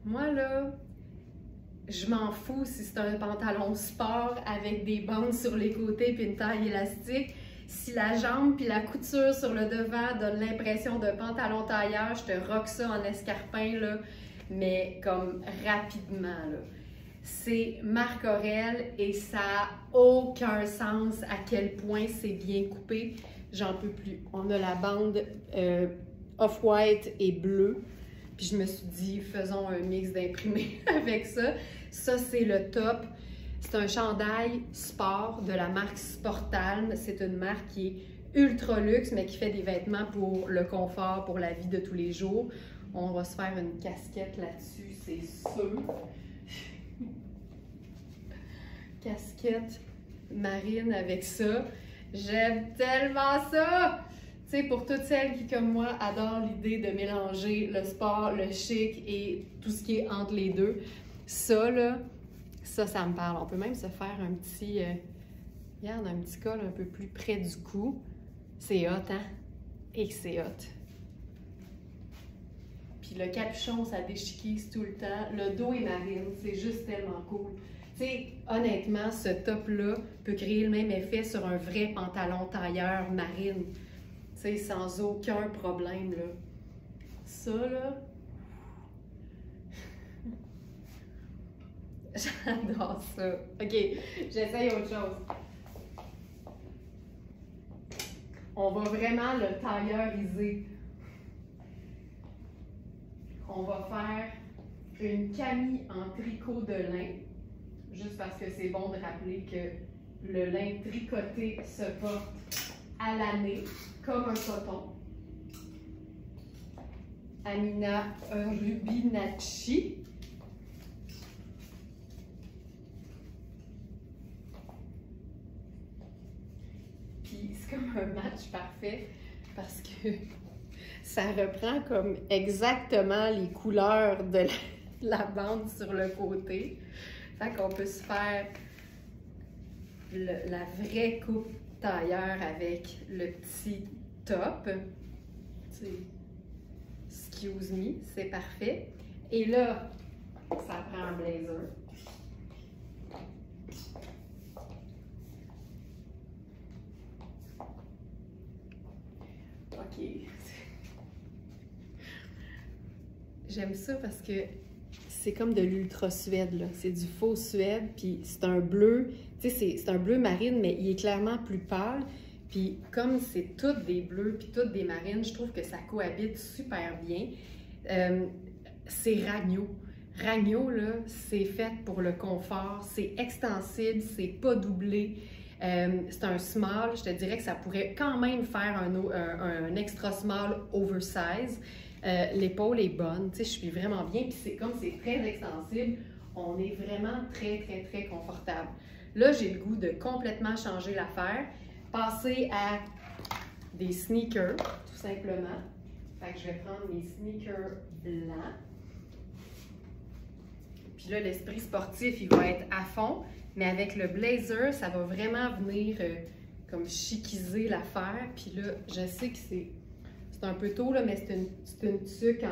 Moi, là, je m'en fous si c'est un pantalon sport avec des bandes sur les côtés puis une taille élastique. Si la jambe puis la couture sur le devant donne l'impression d'un pantalon tailleur, je te rock ça en escarpin, là, mais comme rapidement, là. C'est Marc Aurèle et ça n'a aucun sens à quel point c'est bien coupé. J'en peux plus. On a la bande off-white et bleue. Puis je me suis dit, faisons un mix d'imprimés avec ça. Ça, c'est le top. C'est un chandail sport de la marque Sportalm. C'est une marque qui est ultra luxe, mais qui fait des vêtements pour le confort, pour la vie de tous les jours. On va se faire une casquette là-dessus, c'est sûr. Casquette marine avec ça. J'aime tellement ça! Tu sais, pour toutes celles qui, comme moi, adorent l'idée de mélanger le sport, le chic et tout ce qui est entre les deux, ça, là, ça me parle. On peut même se faire un petit, regarde, un petit col un peu plus près du cou. C'est hot, hein? Et que c'est hot. Puis le capuchon, ça déchiquise tout le temps. Le dos est marine, c'est juste tellement cool. Tu sais, honnêtement, ce top-là peut créer le même effet sur un vrai pantalon tailleur marine. Tu sais, sans aucun problème, là. Ça, là... J'adore ça. OK, j'essaye autre chose. On va vraiment le tailleuriser. On va faire une camie en tricot de lin, juste parce que c'est bon de rappeler que le lin tricoté se porte à l'année, comme un coton. Amina Rubinacci. Puis c'est comme un match parfait parce que ça reprend comme exactement les couleurs de la bande sur le côté. Fait qu'on peut se faire la vraie coupe tailleur avec le petit top. Excuse me, c'est parfait. Et là, ça prend un blazer. OK. J'aime ça parce que c'est comme de l'ultra suède, là. C'est du faux suède, puis c'est un bleu, tu sais, c'est un bleu marine, mais il est clairement plus pâle. Puis comme c'est toutes des bleus, puis toutes des marines, je trouve que ça cohabite super bien. C'est Ragno. Ragno, là, c'est fait pour le confort, c'est extensible, c'est pas doublé. C'est un small, je te dirais que ça pourrait quand même faire un extra small oversize. L'épaule est bonne, tu sais, je suis vraiment bien, puis c'est comme c'est très extensible, on est vraiment très confortable. Là, j'ai le goût de complètement changer l'affaire, passer à des sneakers, tout simplement. Fait que je vais prendre mes sneakers blancs. Puis là, l'esprit sportif, il va être à fond, mais avec le blazer, ça va vraiment venir comme chiquiser l'affaire. Puis là, je sais que c'est un peu tôt, là, mais c'est une tuque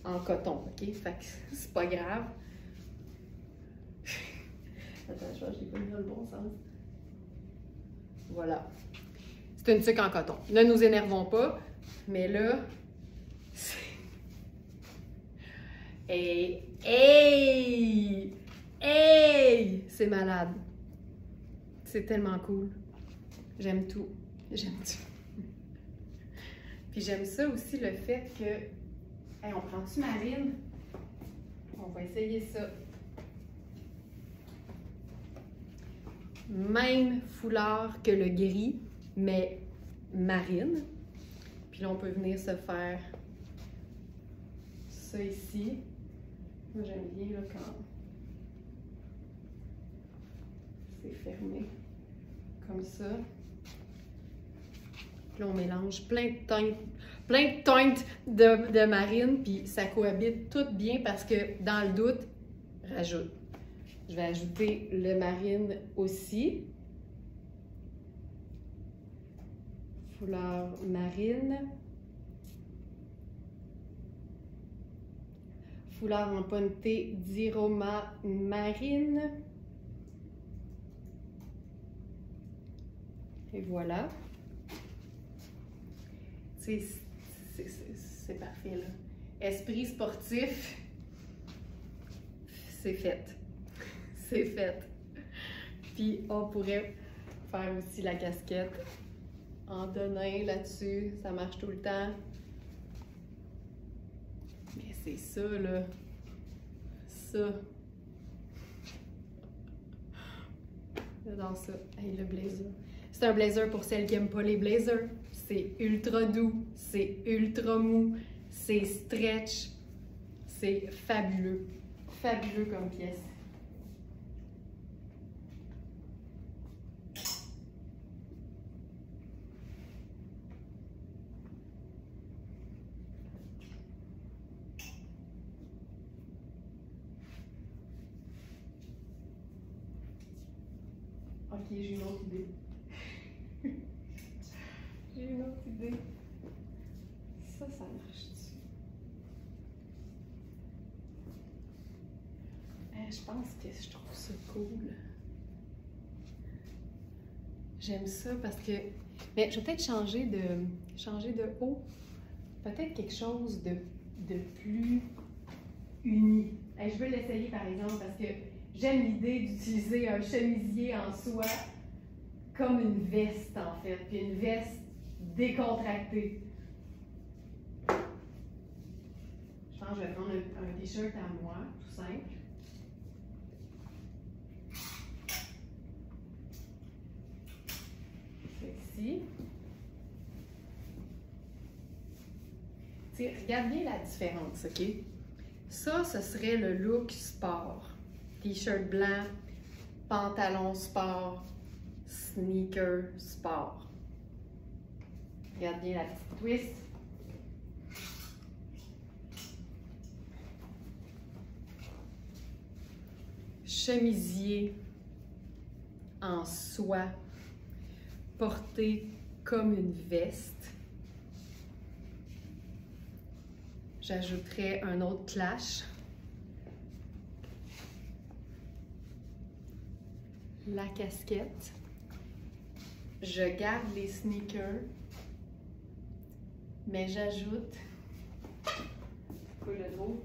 en coton, OK? Fait que c'est pas grave. Attends, je l'ai pas mis dans le bon sens. Voilà. C'est une tuque en coton. Ne nous énervons pas, mais là, c'est... Hey! Hey! Hey! C'est malade. C'est tellement cool. J'aime tout. J'aime tout. Puis j'aime ça aussi, le fait que... Hey, on prend-tu Marine? On va essayer ça. Même foulard que le gris, mais marine. Puis là, on peut venir se faire ça ici. Moi, j'aime bien là, quand c'est fermé, comme ça. Puis là, on mélange plein de teintes de marine, puis ça cohabite tout bien parce que, dans le doute, rajoute. Je vais ajouter le marine aussi. Foulard marine. Foulard en ponte d'Iroma marine. Et voilà. C'est parfait, là. Esprit sportif, c'est fait. C'est fait. Puis on pourrait faire aussi la casquette en denain là-dessus. Ça marche tout le temps. Mais c'est ça, là. Ça. J'adore ça. Hey, le blazer. C'est un blazer pour celles qui n'aiment pas les blazers. C'est ultra doux. C'est ultra mou. C'est stretch. C'est fabuleux. Fabuleux comme pièce. Ok, j'ai une autre idée. J'ai une autre idée. Ça marche-tu? Je pense que je trouve ça cool. J'aime ça parce que... Mais je vais peut-être changer de haut. Peut-être quelque chose de plus uni. Je veux l'essayer par exemple parce que j'aime l'idée d'utiliser un chemisier en soie comme une veste en fait, puis une veste décontractée. Je pense que je vais prendre un t-shirt à moi, tout simple. Ici. T'sais, regarde bien la différence, OK? Ça, ce serait le look sport. T-shirt blanc, pantalon sport, sneaker sport. Regarde bien la petite twist. Chemisier en soie, porté comme une veste. J'ajouterais un autre clash. La casquette. Je garde les sneakers, mais j'ajoute... C'est quoi le mot?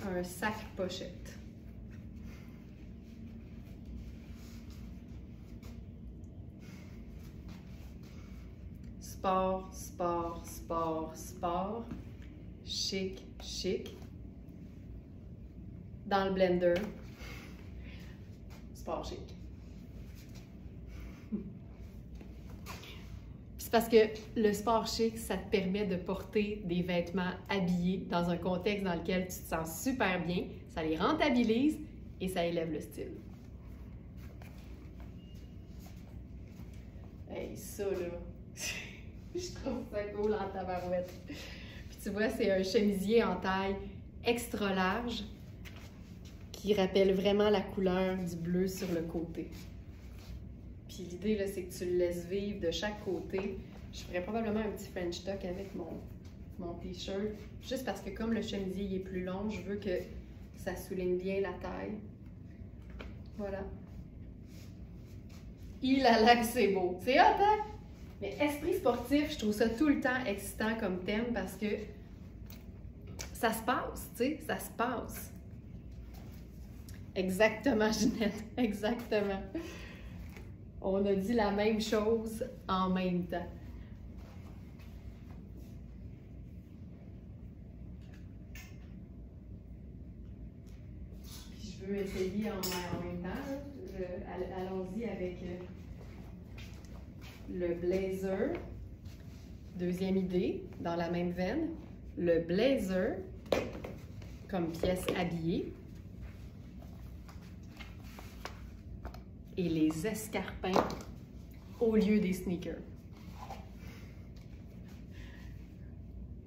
Un sac pochette. Sport, sport, sport, sport. Chic, chic. Dans le blender. Sport chic. C'est parce que le sport chic, ça te permet de porter des vêtements habillés dans un contexte dans lequel tu te sens super bien. Ça les rentabilise et ça élève le style. Hey, ça là, je trouve ça cool en tabarouette. Puis tu vois, c'est un chemisier en taille extra large qui rappelle vraiment la couleur du bleu sur le côté. Puis l'idée, là, c'est que tu le laisses vivre de chaque côté. Je ferais probablement un petit French tuck avec mon t-shirt, juste parce que comme le chemisier il est plus long, je veux que ça souligne bien la taille. Voilà. Il a l'air que c'est beau. C'est hot, hein? Mais esprit sportif, je trouve ça tout le temps excitant comme thème parce que ça se passe, tu sais, ça se passe. Exactement, Ginette, exactement. On a dit la même chose en même temps. Puis je veux essayer en même temps. Allons-y avec le blazer. Deuxième idée, dans la même veine. Le blazer comme pièce habillée. Et les escarpins au lieu des sneakers.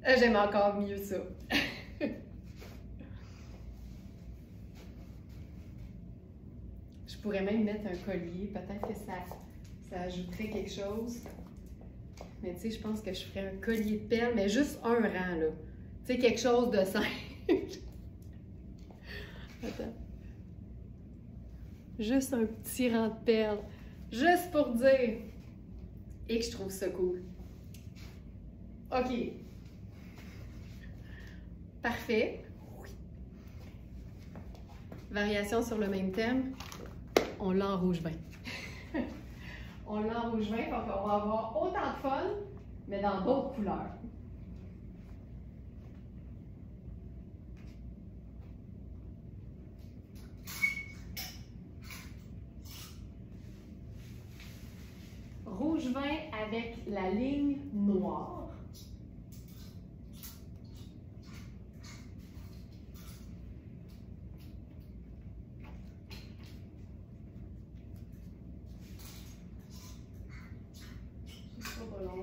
J'aime encore mieux ça. Je pourrais même mettre un collier, peut-être que ça ajouterait quelque chose. Mais tu sais, je pense que je ferais un collier de perles, mais juste un rang, là. Tu sais, quelque chose de simple. Attends. Juste un petit rang de perles. Juste pour dire. Et que je trouve ça cool. OK. Parfait. Oui. Variation sur le même thème. On l'a en rouge vin. On l'a en rouge vin, donc on va avoir autant de fun, mais dans d'autres couleurs. Rouge vin avec la ligne noire.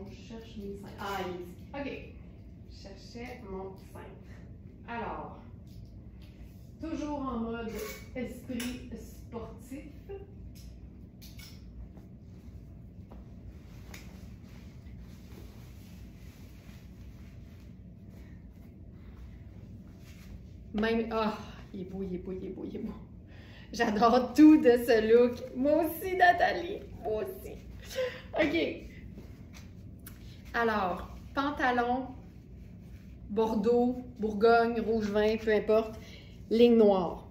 Je cherche mes cintres. Ah, ici. OK. Je cherchais mon cintre. Alors, toujours en mode esprit sportif. Même. Ah, il est beau, il est beau, il est beau, il est beau. J'adore tout de ce look. Moi aussi, Nathalie. Moi aussi. OK. Alors, pantalon, bordeaux, bourgogne, rouge vin, peu importe, ligne noire.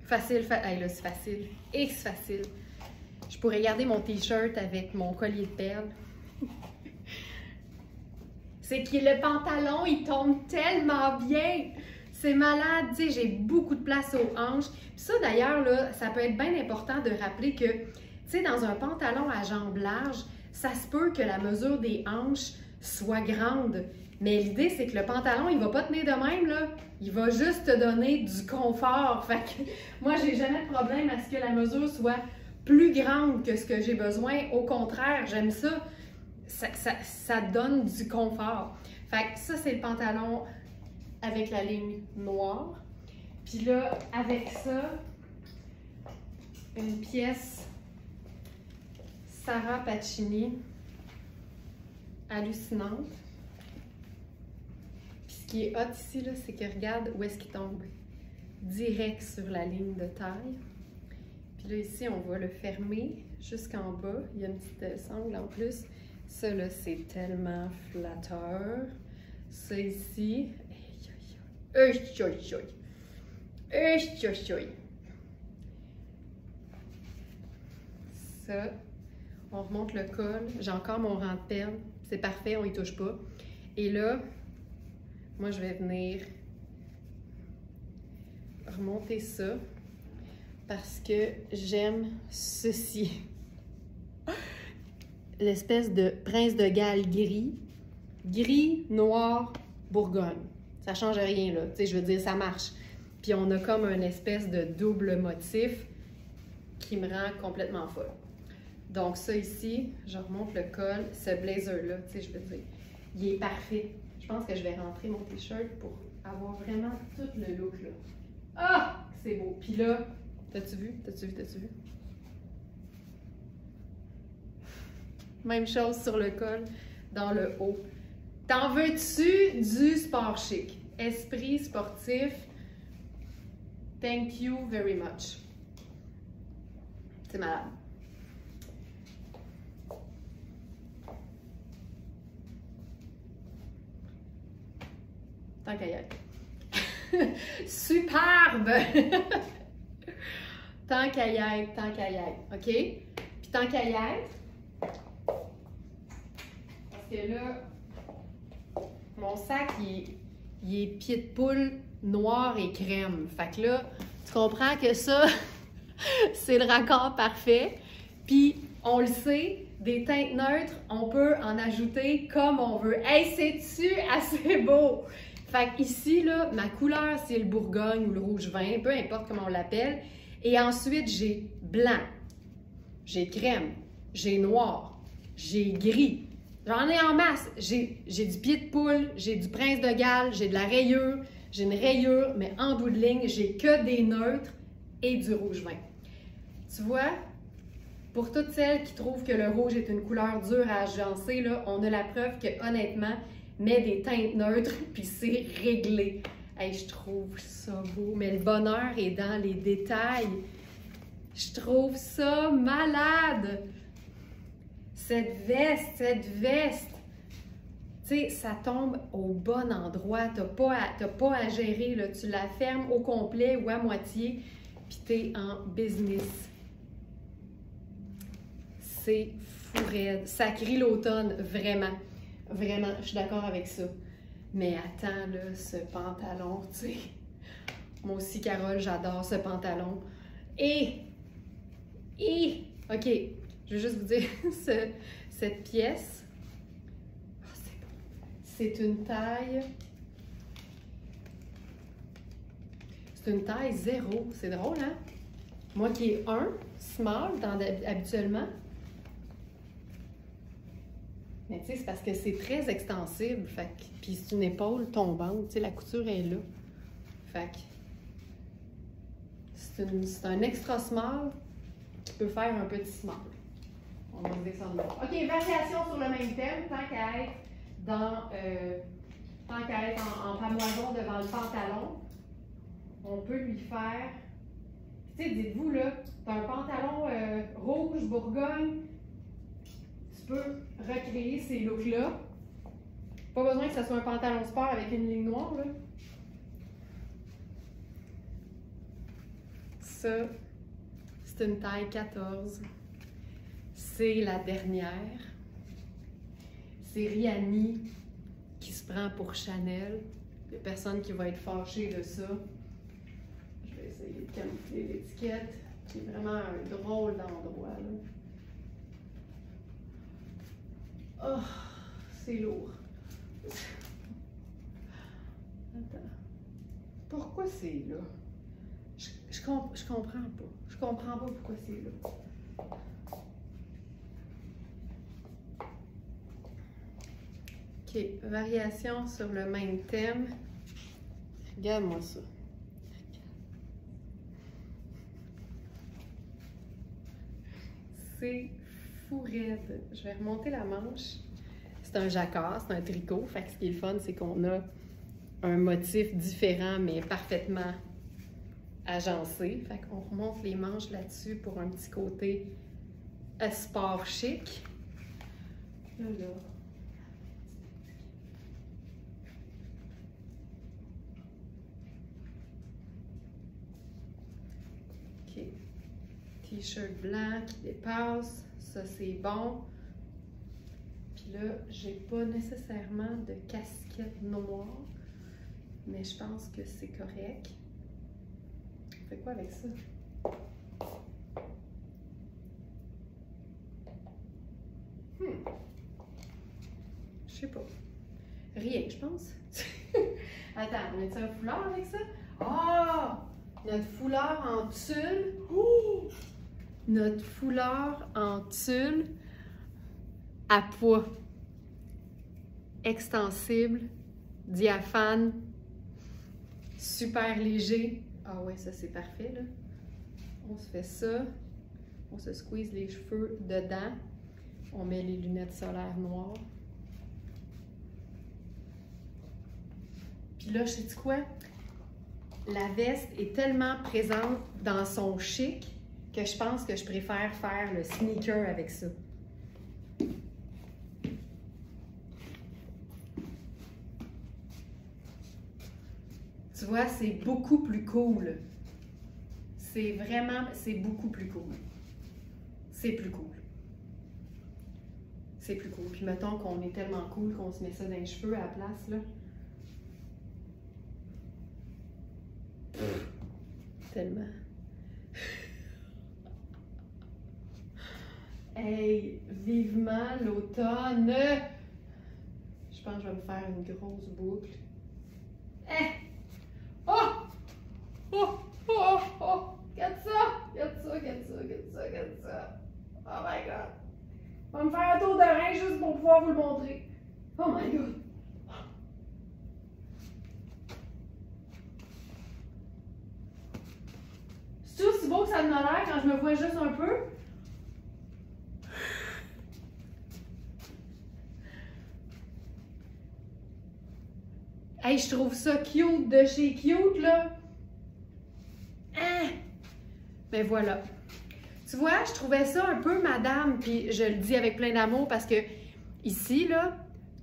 Facile, hey, là, c'est facile. Et c'est facile. Je pourrais garder mon t-shirt avec mon collier de perles. C'est que le pantalon, il tombe tellement bien. C'est malade, tu sais, j'ai beaucoup de place aux hanches. Puis ça, d'ailleurs, là, ça peut être bien important de rappeler que, tu sais, dans un pantalon à jambes larges, ça se peut que la mesure des hanches soit grande. Mais l'idée, c'est que le pantalon, il va pas tenir de même, là. Il va juste te donner du confort. Fait que moi, j'ai jamais de problème à ce que la mesure soit plus grande que ce que j'ai besoin. Au contraire, j'aime ça. Ça donne du confort. Fait que ça, c'est le pantalon avec la ligne noire. Puis là, avec ça, une pièce Sarah Pacini hallucinante. Puis ce qui est hot ici, là, c'est que regarde où est-ce qu'il tombe. Direct sur la ligne de taille. Puis là, ici, on va le fermer jusqu'en bas. Il y a une petite sangle en plus. Ça, là, c'est tellement flatteur. Ça ici. Ça, on remonte le col. J'ai encore mon rang de perles. C'est parfait, on y touche pas. Et là, moi, je vais venir remonter ça parce que j'aime ceci. L'espèce de prince de Galles gris. Gris, noir, bourgogne. Ça change rien, là. Tu sais, je veux dire, ça marche. Puis on a comme une espèce de double motif qui me rend complètement folle. Donc ça ici, je remonte le col. Ce blazer-là, tu sais, je veux dire, il est parfait. Je pense que je vais rentrer mon t-shirt pour avoir vraiment tout le look, là. Ah! C'est beau. Puis là, t'as-tu vu? T'as-tu vu? T'as-tu vu? Même chose sur le col, dans le haut. T'en veux-tu du sport chic? Esprit sportif, thank you very much. C'est malade. Tant qu'à y être. Superbe! Tant qu'à y être, tant qu'à y être. OK? Puis tant qu'à y être, parce que là, mon sac, il est pied de poule noir et crème. Fait que là, tu comprends que ça, c'est le raccord parfait. Puis, on le sait, des teintes neutres, on peut en ajouter comme on veut. Hey, c'est-tu assez beau? Fait qu'ici, là, ma couleur, c'est le Bourgogne ou le rouge vin, peu importe comment on l'appelle. Et ensuite, j'ai blanc, j'ai crème, j'ai noir, j'ai gris. J'en ai en masse. J'ai du pied de poule, j'ai du prince de Galles, j'ai de la rayure, j'ai une rayure, mais en bout de ligne, j'ai que des neutres et du rouge vin. Tu vois, pour toutes celles qui trouvent que le rouge est une couleur dure à agencer, là, on a la preuve que, honnêtement, mets des teintes neutres, puis c'est réglé. Hey, je trouve ça beau, mais le bonheur est dans les détails. Je trouve ça malade! Cette veste, tu sais, ça tombe au bon endroit. T'as pas à gérer, là. Tu la fermes au complet ou à moitié, puis t'es en business. C'est fou raide. Ça crie l'automne, vraiment. Vraiment, je suis d'accord avec ça. Mais attends, là, ce pantalon, tu sais. Moi aussi, Carole, j'adore ce pantalon. Et, OK, je veux juste vous dire, cette pièce, oh, c'est beau. C'est une taille 0. C'est drôle, hein? Moi qui ai 1, small, habituellement. Mais tu sais, c'est parce que c'est très extensible. Fait que, puis c'est une épaule tombante. Tu sais, la couture est là. Fait que c'est un extra small qui peut faire un petit small. On va descendre là. OK, variation sur le même thème, tant qu'à être en pamoison devant le pantalon, on peut lui faire. Tu sais, dites-vous là, t'as un pantalon rouge, Bourgogne. Tu peux recréer ces looks-là. Pas besoin que ce soit un pantalon sport avec une ligne noire, là. Ça, c'est une taille 14. C'est la dernière. C'est Rihanni qui se prend pour Chanel. Il n'y a personne qui va être fâché de ça. Je vais essayer de camoufler l'étiquette. C'est vraiment un drôle d'endroit, là. Oh, c'est lourd. Attends. Pourquoi c'est là? Je comprends pas. Je comprends pas pourquoi c'est là. OK. Variation sur le même thème. Regarde-moi ça. C'est fou raide. Je vais remonter la manche. C'est un jacquard, c'est un tricot. Fait que ce qui est le fun, c'est qu'on a un motif différent, mais parfaitement agencé. Fait qu'on remonte les manches là-dessus pour un petit côté sport chic. Là. OK. T-shirt blanc qui dépasse. Ça, c'est bon. Puis là, j'ai pas nécessairement de casquette noire, mais je pense que c'est correct. On fait quoi avec ça? Je sais pas. Rien, je pense. Attends, on met un foulard avec ça? Ah! Notre foulard en tulle. Ouh! Notre foulard en tulle à poids. Extensible, diaphane, super léger. Ah ouais, ça c'est parfait là. On se fait ça. On se squeeze les cheveux dedans. On met les lunettes solaires noires. Puis là, je sais quoi? La veste est tellement présente dans son chic que je pense que je préfère faire le sneaker avec ça. Tu vois, c'est beaucoup plus cool. C'est beaucoup plus cool. C'est plus cool. C'est plus cool. Puis mettons qu'on est tellement cool qu'on se met ça dans les cheveux à la place, là. Tellement. Hey, vivement l'automne! Je pense que je vais me faire une grosse boucle. Hey! Oh! Oh! Oh! Oh! Regarde ça! Regarde ça, regarde ça, regarde ça, regarde ça! Oh my god! Je vais me faire un tour de rein juste pour pouvoir vous le montrer. Oh my god! C'est aussi beau que ça me a l'air quand je me vois juste un peu? Hey, je trouve ça cute de chez cute, là. Hein? Ben voilà. Tu vois, je trouvais ça un peu madame, puis je le dis avec plein d'amour parce que ici, là,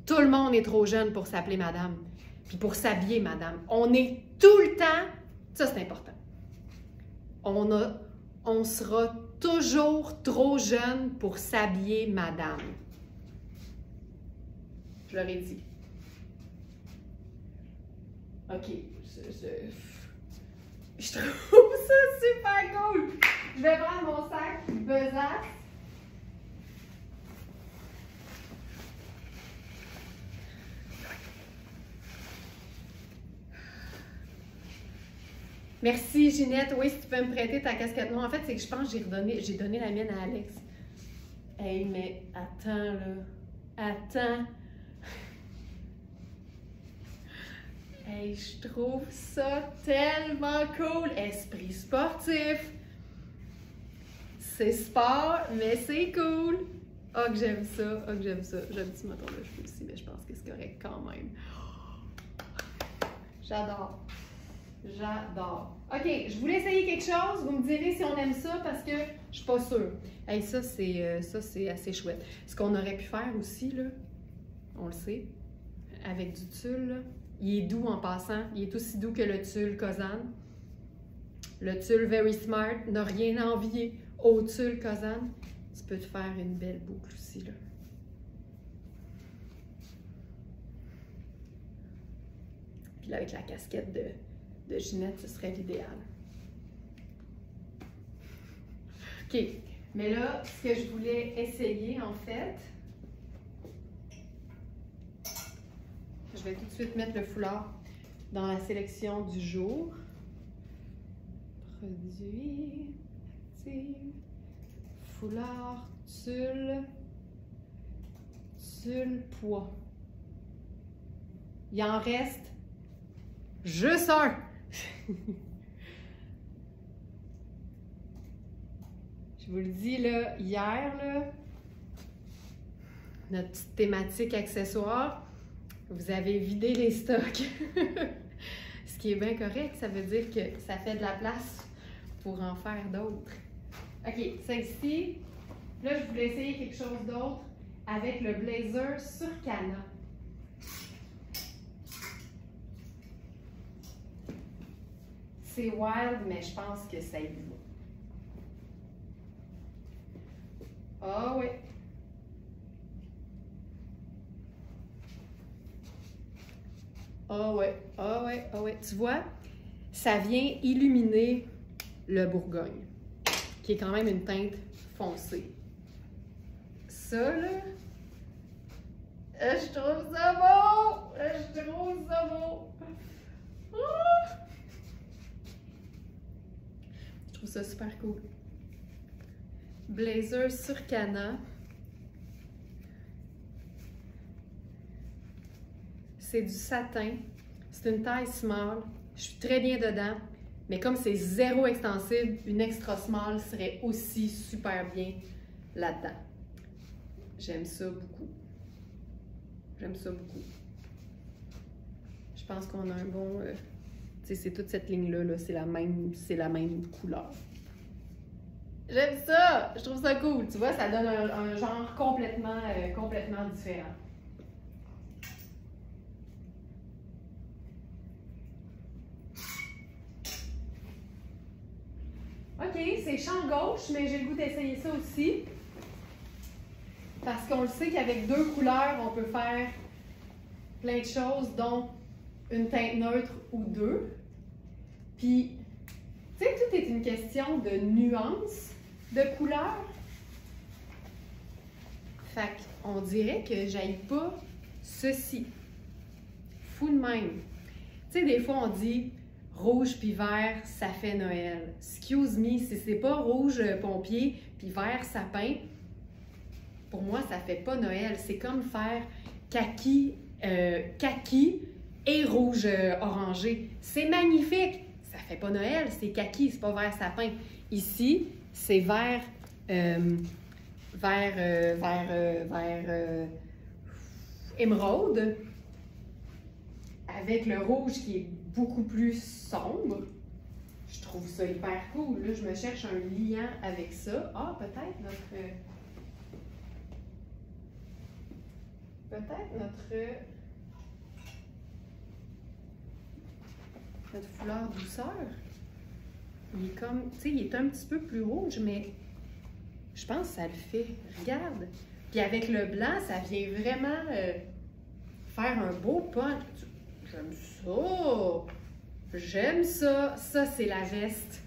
tout le monde est trop jeune pour s'appeler madame, puis pour s'habiller madame. On est tout le temps, ça c'est important, on sera toujours trop jeune pour s'habiller madame. Je leur ai dit. OK, je trouve ça super cool. Je vais prendre mon sac besace. Merci Ginette. Oui, si tu peux me prêter ta casquette noire. En fait, c'est que je pense que j'ai donné la mienne à Alex. Hey, mais attends là. Attends. Hey, je trouve ça tellement cool. Esprit sportif. C'est sport, mais c'est cool. Oh, que j'aime ça. Oh, que j'aime ça. J'ai un petit moton de cheveux aussi, mais je pense que c'est correct quand même. J'adore. J'adore. OK, je voulais essayer quelque chose. Vous me direz si on aime ça parce que je suis pas sûre. Hey, ça, c'est assez chouette. Ce qu'on aurait pu faire aussi, là, on le sait, avec du tulle, là, il est doux en passant. Il est aussi doux que le tulle Kozan. Le tulle Very Smart n'a rien à envier au tulle Kozan. Tu peux te faire une belle boucle aussi, là. Puis là, avec la casquette de Ginette, ce serait l'idéal. OK. Mais là, ce que je voulais essayer, en fait, je vais tout de suite mettre le foulard dans la sélection du jour. Produit, active, foulard, tulle, poids. Il en reste juste un. Je vous le dis, là, hier, là, notre petite thématique accessoire, vous avez vidé les stocks. Ce qui est bien correct, ça veut dire que ça fait de la place pour en faire d'autres. OK, celle-ci, là, je voulais essayer quelque chose d'autre avec le blazer Surcana. C'est wild, mais je pense que ça y va. Ah oui. Ah ouais, ah ouais, ah ouais. Tu vois, ça vient illuminer le Bourgogne, qui est quand même une teinte foncée. Ça, là, je trouve ça beau! Je trouve ça beau! Ah! Je trouve ça super cool. Blazer Surcana. C'est du satin. C'est une taille small. Je suis très bien dedans. Mais comme c'est zéro extensible, une extra small serait aussi super bien là-dedans. J'aime ça beaucoup. J'aime ça beaucoup. Je pense qu'on a un bon... tu sais, c'est toute cette ligne-là, là, c'est la même couleur. J'aime ça! Je trouve ça cool. Tu vois, ça donne un genre complètement différent. OK, c'est champ gauche, mais j'ai le goût d'essayer ça aussi. Parce qu'on le sait qu'avec 2 couleurs, on peut faire plein de choses, dont une teinte neutre ou 2. Puis, tu sais, tout est une question de nuance de couleur. Fait qu'on dirait que j'aille pas ceci. Fou de même. Tu sais, des fois, on dit rouge puis vert, ça fait Noël. Excuse me, si c'est pas rouge pompier puis vert sapin, pour moi, ça fait pas Noël. C'est comme faire kaki et rouge orangé. C'est magnifique. Ça fait pas Noël, c'est kaki, c'est pas vert sapin. Ici, c'est vert émeraude avec le rouge qui est beaucoup plus sombre. Je trouve ça hyper cool. Là, je me cherche un liant avec ça. Ah, peut-être notre foulard douceur. Il est comme, tu sais, il est un petit peu plus rouge, mais je pense que ça le fait. Regarde. Puis avec le blanc, ça vient vraiment faire un beau punch. J'aime ça. J'aime ça. Ça, c'est la veste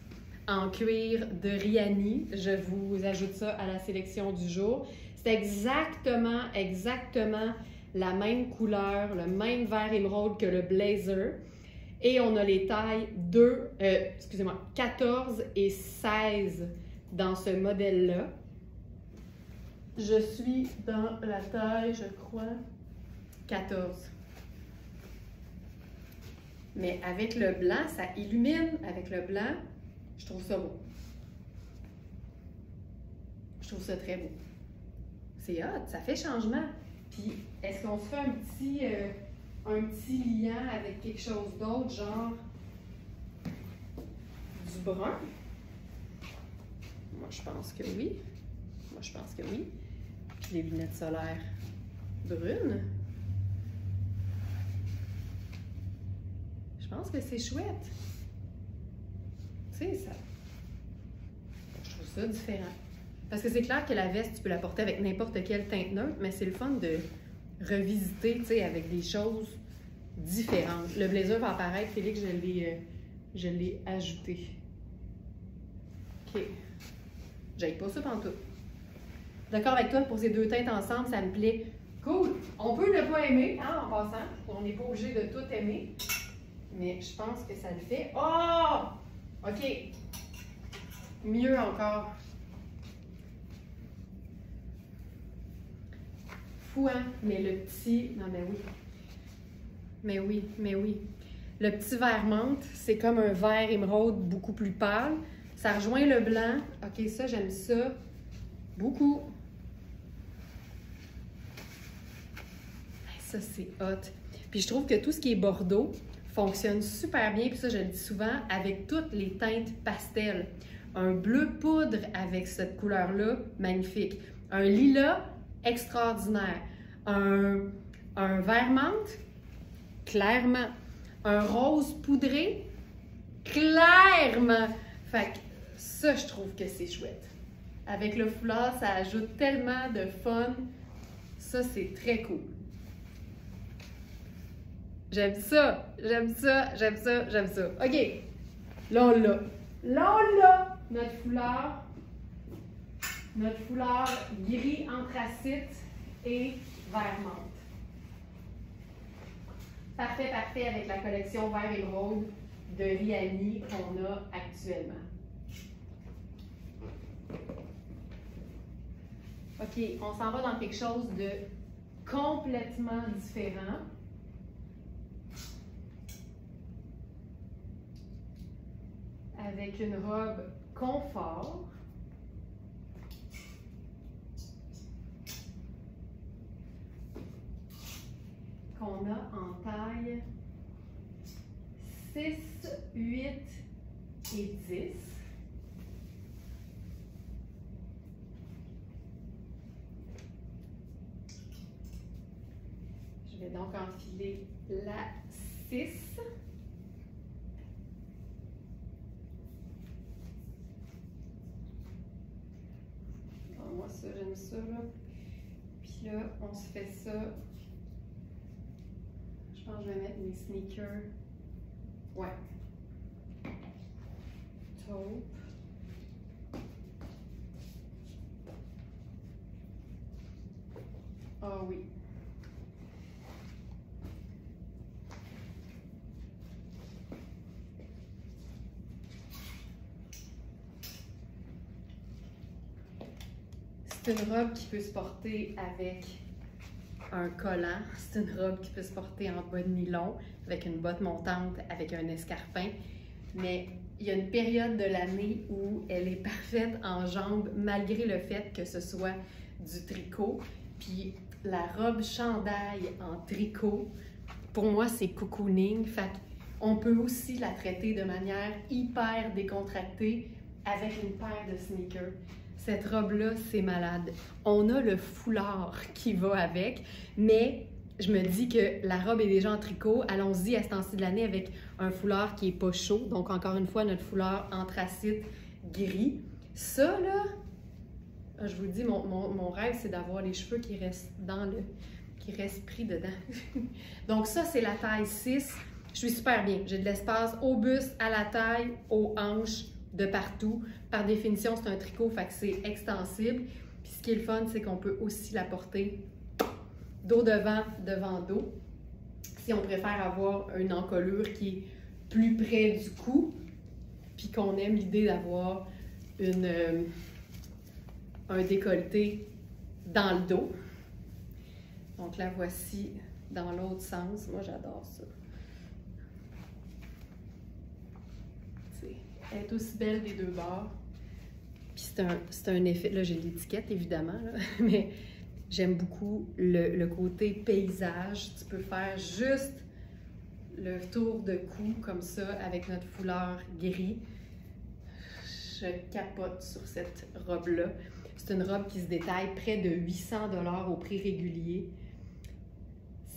en cuir de Riani. Je vous ajoute ça à la sélection du jour. C'est exactement la même couleur, le même vert émeraude que le blazer. Et on a les tailles 14 et 16 dans ce modèle-là. Je suis dans la taille, je crois, 14. Mais avec le blanc, ça illumine. Avec le blanc, je trouve ça beau. Je trouve ça très beau. C'est hot, ça fait changement. Puis, est-ce qu'on se fait un petit liant avec quelque chose d'autre, genre du brun? Moi, je pense que oui. Puis les lunettes solaires brunes. Je pense que c'est chouette. Tu sais, ça... Je trouve ça différent. Parce que c'est clair que la veste, tu peux la porter avec n'importe quelle teinte neutre, mais c'est le fun de revisiter, tu sais, avec des choses différentes. Le blazer va apparaître, Félix, je l'ai ajouté. OK. J'aille pas ça pantoute. D'accord avec toi, pour ces 2 teintes ensemble, ça me plaît. Cool! On peut ne pas aimer, hein, en passant. On n'est pas obligé de tout aimer. Mais je pense que ça le fait. Oh! OK. Mieux encore. Fou, hein? Mais le petit... Non, mais oui. Mais oui. Le petit vert menthe, c'est comme un vert émeraude beaucoup plus pâle. Ça rejoint le blanc. OK, ça, j'aime ça beaucoup. Ça, c'est hot. Puis je trouve que tout ce qui est bordeaux fonctionne super bien. Puis ça, je le dis souvent, avec toutes les teintes pastel. Un bleu poudre avec cette couleur-là, magnifique. Un lilas, extraordinaire. Un vert menthe, clairement. Un rose poudré, clairement. Fait que ça, je trouve que c'est chouette. Avec le foulard, ça ajoute tellement de fun. Ça, c'est très cool. J'aime ça. OK. Là, on l'a. Notre foulard gris anthracite et vert menthe. Parfait avec la collection vert émeraude de Riani qu'on a actuellement. OK, on s'en va dans quelque chose de complètement différent. Avec une robe confort. Qu'on a en taille 6, 8 et 10. donc enfiler la 6. Oh, moi, ça, j'aime ça, là. Puis là, on se fait ça. Je pense que je vais mettre mes sneakers. Ouais. Taupe. Ah oui. C'est une robe qui peut se porter avec un collant. C'est une robe qui peut se porter en bas de nylon, avec une botte montante, avec un escarpin. Mais il y a une période de l'année où elle est parfaite en jambes, malgré le fait que ce soit du tricot. Puis la robe chandail en tricot, pour moi, c'est cocooning. Fait on peut aussi la traiter de manière hyper décontractée avec une paire de sneakers. Cette robe-là, c'est malade. On a le foulard qui va avec, mais je me dis que la robe est déjà en tricot. Allons-y à ce temps-ci de l'année avec un foulard qui n'est pas chaud. Donc, encore une fois, notre foulard anthracite gris. Ça, là, je vous dis, mon rêve, c'est d'avoir les cheveux qui restent qui restent pris dedans. Donc, ça, c'est la taille 6. Je suis super bien. J'ai de l'espace au buste, à la taille, aux hanches, de partout. Par définition, c'est un tricot, fait que c'est extensible. Puis ce qui est le fun, c'est qu'on peut aussi la porter dos devant dos. Si on préfère avoir une encolure qui est plus près du cou, puis qu'on aime l'idée d'avoir un décolleté dans le dos. Donc la voici dans l'autre sens. Moi, j'adore ça. Elle est aussi belle des deux bords. Puis c'est un effet, là j'ai l'étiquette évidemment, là, mais j'aime beaucoup le côté paysage. Tu peux faire juste le tour de cou comme ça avec notre foulard gris. Je capote sur cette robe-là. C'est une robe qui se détaille près de 800 $ au prix régulier.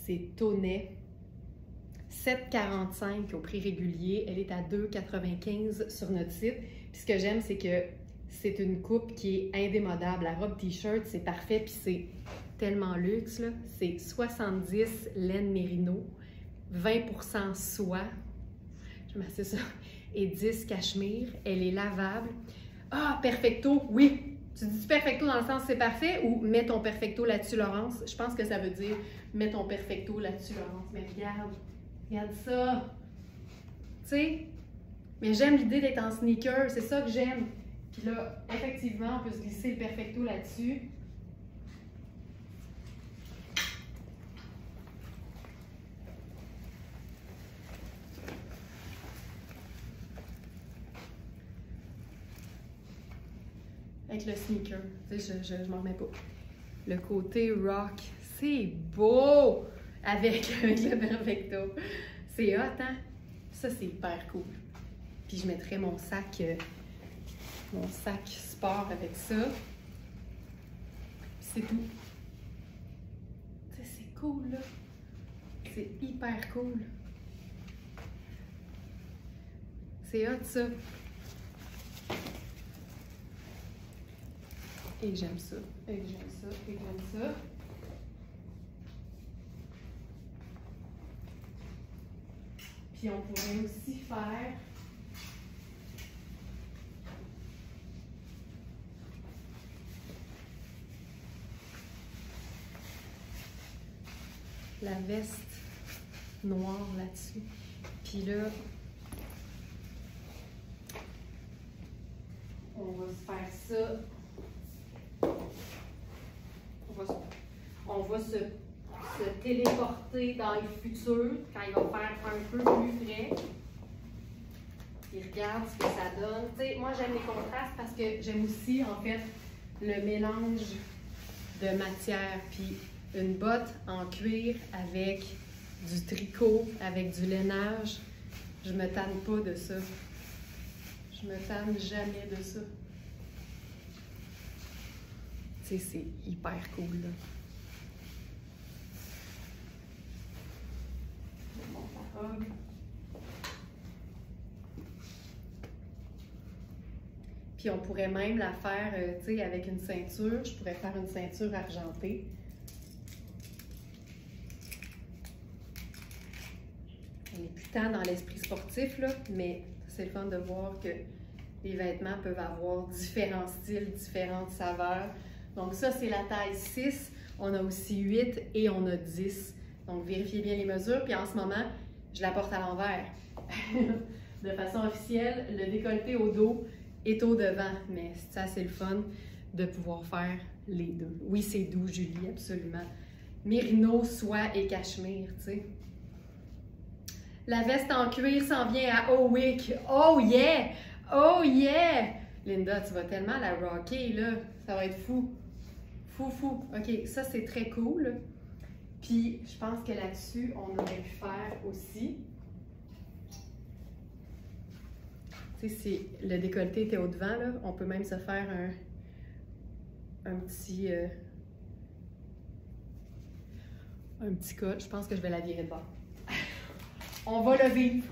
C'est Tonnet. 7,45 au prix régulier. Elle est à 2,95 sur notre site. Puis ce que j'aime, c'est que c'est une coupe qui est indémodable. La robe t-shirt, c'est parfait, puis c'est tellement luxe, là. C'est 70 laine mérino, 20% soie, je m'assieds ça, et 10 cachemire. Elle est lavable. Ah, perfecto, oui! Tu dis perfecto dans le sens c'est parfait ou mets ton perfecto là-dessus, Laurence? Je pense que ça veut dire mets ton perfecto là-dessus, Laurence. Mais regarde ça! Tu sais? Mais j'aime l'idée d'être en sneaker, c'est ça que j'aime. Puis là, effectivement, on peut se glisser le perfecto là-dessus. Avec le sneaker, tu sais, je m'en remets pas. Le côté rock, c'est beau avec le perfecto. C'est hot, hein? Ça, c'est hyper cool. Puis je mettrais mon sac sport avec ça. C'est tout. Tu sais, c'est cool, là. C'est hyper cool. C'est hot, ça. Et j'aime ça, et j'aime ça, et j'aime ça. Puis on pourrait aussi faire la veste noire là-dessus. Puis là, on va se faire ça. On va se téléporter dans le futur quand il va faire un peu plus frais. Puis regarde ce que ça donne. Tu sais, moi j'aime les contrastes parce que j'aime aussi en fait le mélange de matière. Puis une botte en cuir avec du tricot, avec du lainage, je me tanne pas de ça. Je me tanne jamais de ça. Tu sais, c'est hyper cool, là. robe. Puis on pourrait même la faire, tu sais, avec une ceinture. Je pourrais faire une ceinture argentée. On n'est plus tant dans l'esprit sportif, là, mais c'est le fun de voir que les vêtements peuvent avoir différents styles, différentes saveurs. Donc ça, c'est la taille 6. On a aussi 8 et on a 10. Donc vérifiez bien les mesures. Puis en ce moment, je la porte à l'envers. De façon officielle, le décolleté au dos est au devant. Mais ça, c'est le fun de pouvoir faire les deux. Oui, c'est doux, Julie, absolument. Mérino, soie et cachemire, tu sais. La veste en cuir s'en vient à Owick. Oh yeah! Oh yeah! Linda, tu vas tellement la rocker, là. Ça va être fou. Fou, fou. OK, ça, c'est très cool. Puis, je pense que là-dessus, on aurait pu faire aussi. Tu sais, si le décolleté était au devant, là, on peut même se faire un petit col. Je pense que je vais la virer de bord. On va le vivre.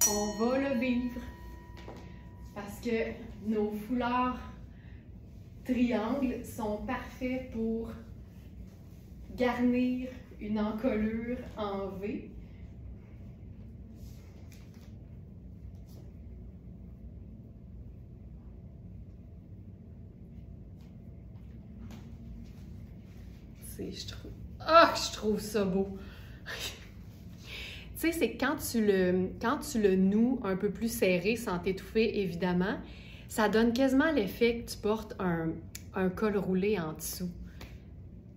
On va le vivre. Parce que nos foulards triangles sont parfaits pour garnir une encolure en V. Je trouve ça beau. Tu sais, c'est quand tu le noues un peu plus serré sans t'étouffer, évidemment, ça donne quasiment l'effet que tu portes un col roulé en dessous.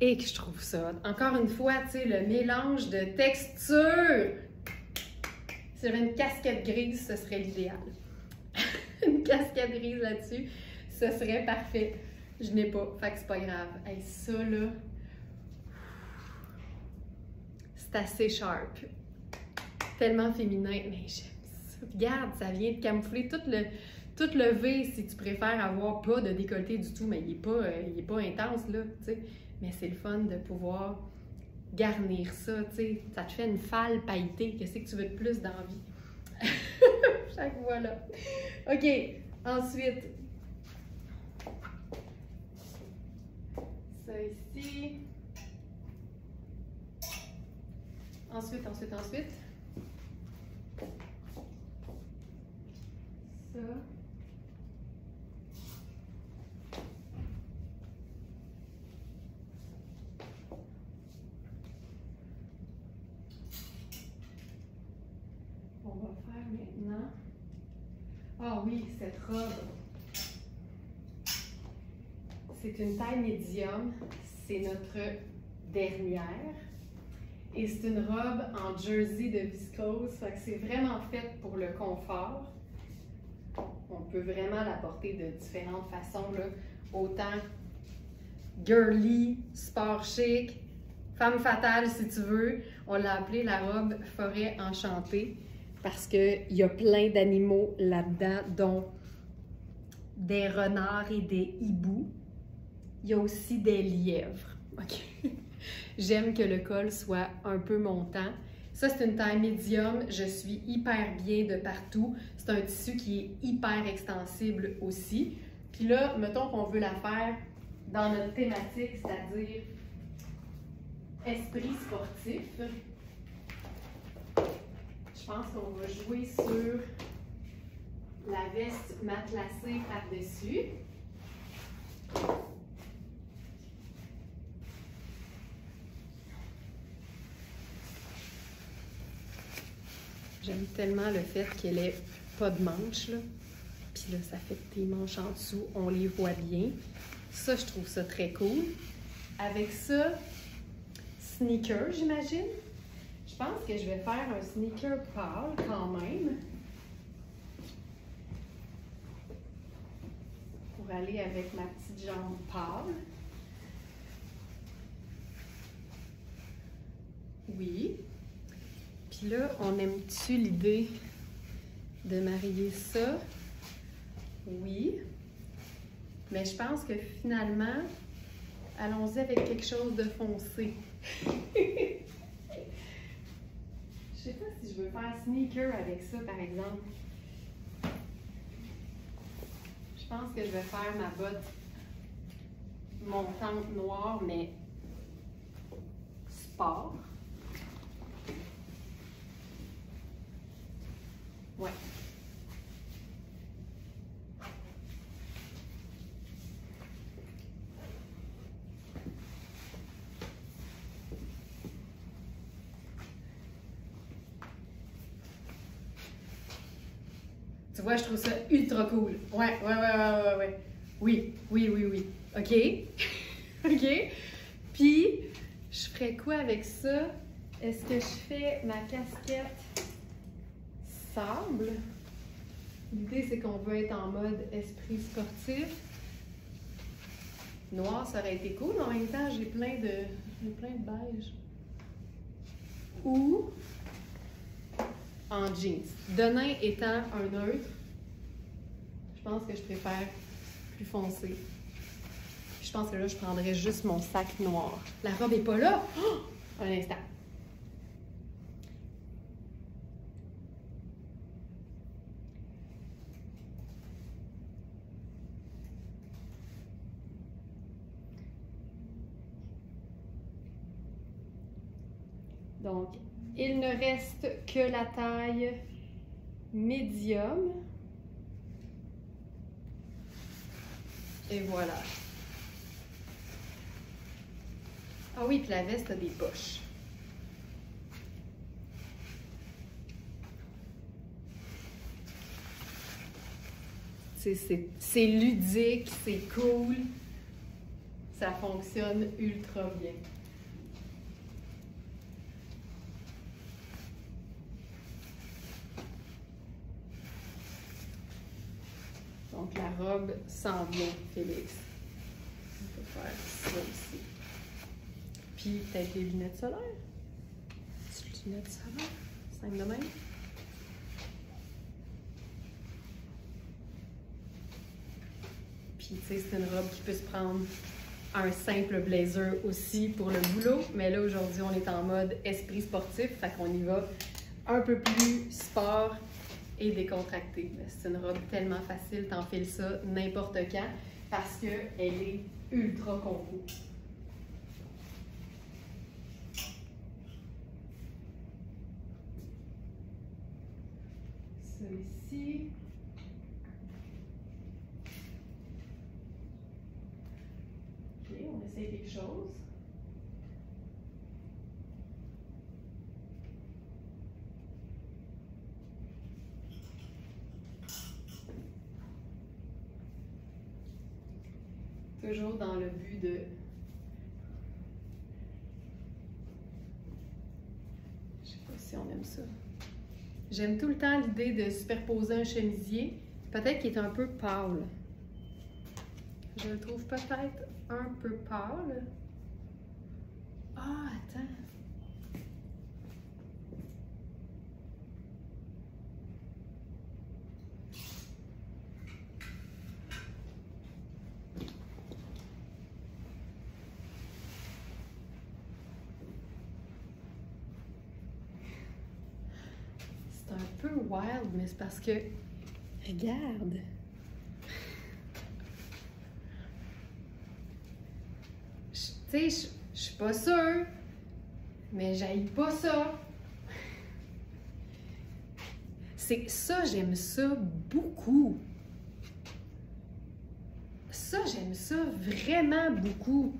Et que je trouve ça. Encore une fois, tu sais, le mélange de texture. Si j'avais une casquette grise, ce serait l'idéal. Une casquette grise là-dessus, ce serait parfait. Je n'ai pas, fait que c'est pas grave. Hey, ça, là, c'est assez sharp. Tellement féminin, mais j'aime ça. Regarde, ça vient de camoufler tout le V si tu préfères avoir pas de décolleté du tout, mais il est pas intense, là, tu sais. Mais c'est le fun de pouvoir garnir ça, tu sais. Ça te fait une falle pailletée. Qu'est-ce que tu veux de plus dans la vie? Chaque fois, là. OK, ensuite. Ça ici. Ensuite. Ça. On va faire maintenant. Ah oui, cette robe. C'est une taille médium. C'est notre dernière. Et c'est une robe en jersey de viscose. Fait que c'est vraiment fait pour le confort. On peut vraiment la porter de différentes façons, là. Autant girly, sport chic, femme fatale si tu veux. On l'a appelée la robe forêt enchantée parce qu'il y a plein d'animaux là-dedans, dont des renards et des hiboux. Il y a aussi des lièvres. OK. J'aime que le col soit un peu montant. Ça, c'est une taille médium. Je suis hyper bien de partout. C'est un tissu qui est hyper extensible aussi. Puis là, mettons qu'on veut la faire dans notre thématique, c'est-à-dire esprit sportif. Je pense qu'on va jouer sur la veste matelassée par-dessus. J'aime tellement le fait qu'elle ait pas de manches, là. Puis là, ça fait que tes manches en dessous, on les voit bien. Ça, je trouve ça très cool. Avec ça, sneaker, j'imagine. Je pense que je vais faire un sneaker pâle quand même. Pour aller avec ma petite jambe pâle. Oui. Puis là, on aime-tu l'idée de marier ça? Oui. Mais je pense que finalement, allons-y avec quelque chose de foncé. Je Je sais pas si je veux faire sneaker avec ça, par exemple. Je pense que je vais faire ma botte montante noire, mais sport. Ouais. Tu vois, je trouve ça ultra cool. Ouais. Oui. OK. OK. Puis, je ferais quoi avec ça? Est-ce que je fais ma casquette sable? L'idée, c'est qu'on veut être en mode esprit sportif. Noir, ça aurait été cool. En même temps, j'ai plein de beige. Ou en jeans. Denain étant un neutre, je pense que je préfère plus foncé. Je pense que là, je prendrais juste mon sac noir. La robe n'est pas là. Oh! Un instant. Donc, il ne reste que la taille médium. Et voilà. Ah oui, puis la veste a des poches. C'est ludique, c'est cool. Ça fonctionne ultra bien. Donc la robe s'en vient, Félix. On peut faire ça aussi. Puis peut-être les lunettes solaires. Petites lunettes solaires. 5 de même. Puis tu sais, c'est une robe qui peut se prendre un simple blazer aussi pour le boulot. Mais là, aujourd'hui, on est en mode esprit sportif. Fait qu'on y va un peu plus sport et décontracté. C'est une robe tellement facile, t'enfiles ça n'importe quand parce qu'elle est ultra combo. Ça ici. Ok, on essaie quelque chose. Toujours dans le but de je sais pas si on aime ça. J'aime tout le temps l'idée de superposer un chemisier, peut-être qu'il est un peu pâle. Je le trouve peut-être un peu pâle. Ah, attends. C'est un peu wild, mais c'est parce que, regarde. Tu sais, je suis pas sûre, mais j'haïs pas ça. C'est ça, j'aime ça beaucoup. Ça, j'aime ça vraiment beaucoup.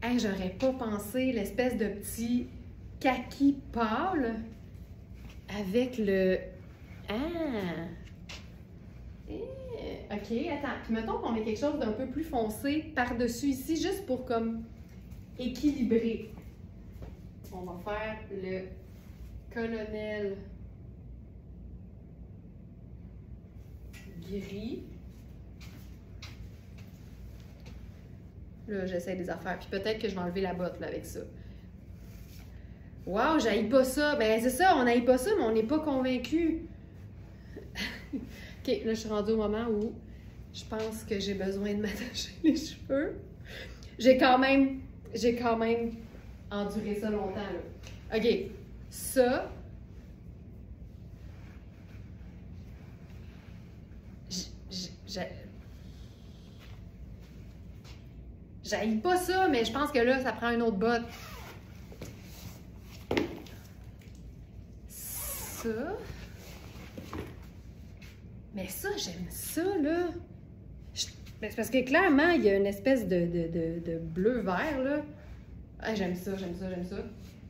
Hey, j'aurais pas pensé l'espèce de petit kaki pâle avec le... Ah! OK, attends. Puis mettons qu'on met quelque chose d'un peu plus foncé par-dessus ici, juste pour comme équilibrer. On va faire le colonel gris. Là, j'essaie des affaires. Puis peut-être que je vais enlever la botte là, avec ça. Wow, j'haïs pas ça. Ben c'est ça, on n'haït pas ça, mais on n'est pas convaincu. OK, là, je suis rendue au moment où je pense que j'ai besoin de m'attacher les cheveux. J'ai quand même enduré ça longtemps, là. OK, Ça, j'haïs pas ça, mais je pense que là, ça prend une autre botte. Ça. Mais ça, j'aime ça, là. C'est parce que clairement, il y a une espèce de bleu-vert, là. Ah, j'aime ça, j'aime ça, j'aime ça.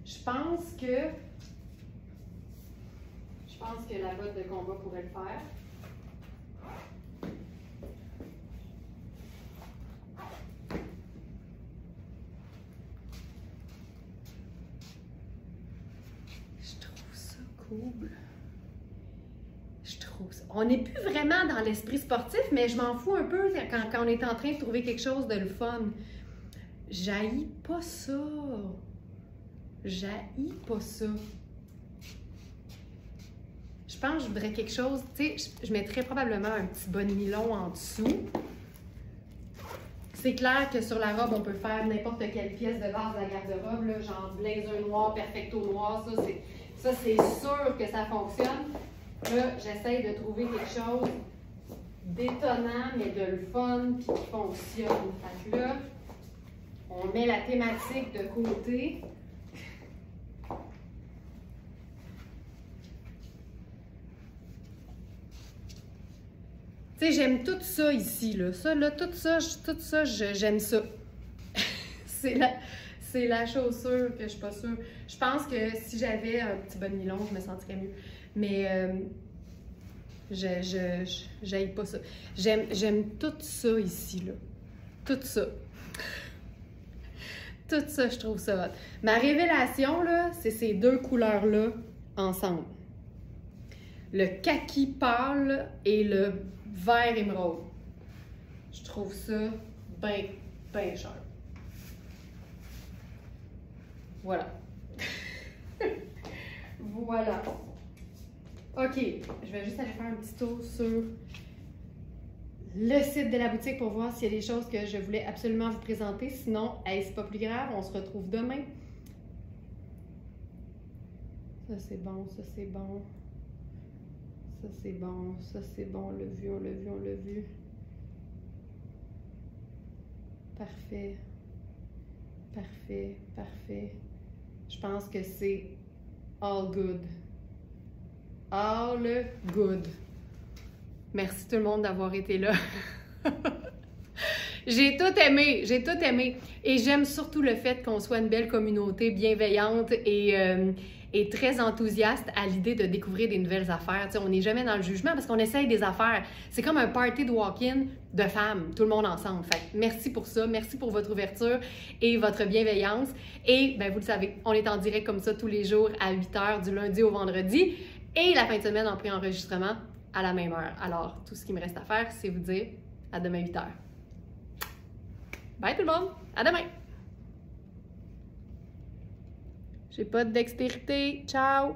Je pense que la botte de combat pourrait le faire. Je trouve ça cool. Je trouve ça. On n'est plus vraiment dans l'esprit sportif, mais je m'en fous un peu quand on est en train de trouver quelque chose de le fun. J'haïs pas ça. J'haïs pas ça. Je pense que je voudrais quelque chose, tu sais, je mettrais probablement un petit bas de nylon en dessous. C'est clair que sur la robe, on peut faire n'importe quelle pièce de base de la garde-robe, là, genre blazer noir, perfecto noir, ça c'est sûr que ça fonctionne. Là, j'essaye de trouver quelque chose d'étonnant, mais de le fun, puis qui fonctionne. Fait que là, on met la thématique de côté. Tu sais, j'aime tout ça ici, là. Ça, là, tout ça, j'aime ça. C'est la chaussure que je suis pas sûre. Je pense que si j'avais un petit bas de nylon, je me sentirais mieux. Mais j'aille pas ça. J'aime tout ça ici, là. Tout ça. Tout ça, je trouve ça hot. Ma révélation, là, c'est ces deux couleurs-là ensemble. Le kaki pâle et le vert émeraude. Je trouve ça bien, bien cher. Voilà. Voilà. OK, je vais juste aller faire un petit tour sur le site de la boutique pour voir s'il y a des choses que je voulais absolument vous présenter. Sinon, hey, c'est pas plus grave, on se retrouve demain. Ça, c'est bon, ça, c'est bon. Ça, c'est bon, ça, c'est bon. On l'a vu, on l'a vu, on l'a vu. Parfait. Parfait, parfait. Je pense que c'est all good. All good. Merci tout le monde d'avoir été là. J'ai tout aimé, j'ai tout aimé. Et j'aime surtout le fait qu'on soit une belle communauté bienveillante et très enthousiaste à l'idée de découvrir des nouvelles affaires. T'sais, on n'est jamais dans le jugement parce qu'on essaye des affaires. C'est comme un party de walk-in de femmes, tout le monde ensemble. Fait que merci pour ça, merci pour votre ouverture et votre bienveillance. Et ben, vous le savez, on est en direct comme ça tous les jours à 8h du lundi au vendredi et la fin de semaine en pré-enregistrement à la même heure. Alors, tout ce qui me reste à faire, c'est vous dire à demain 8h. Bye tout le monde! À demain! J'ai pas de dextérité. Ciao!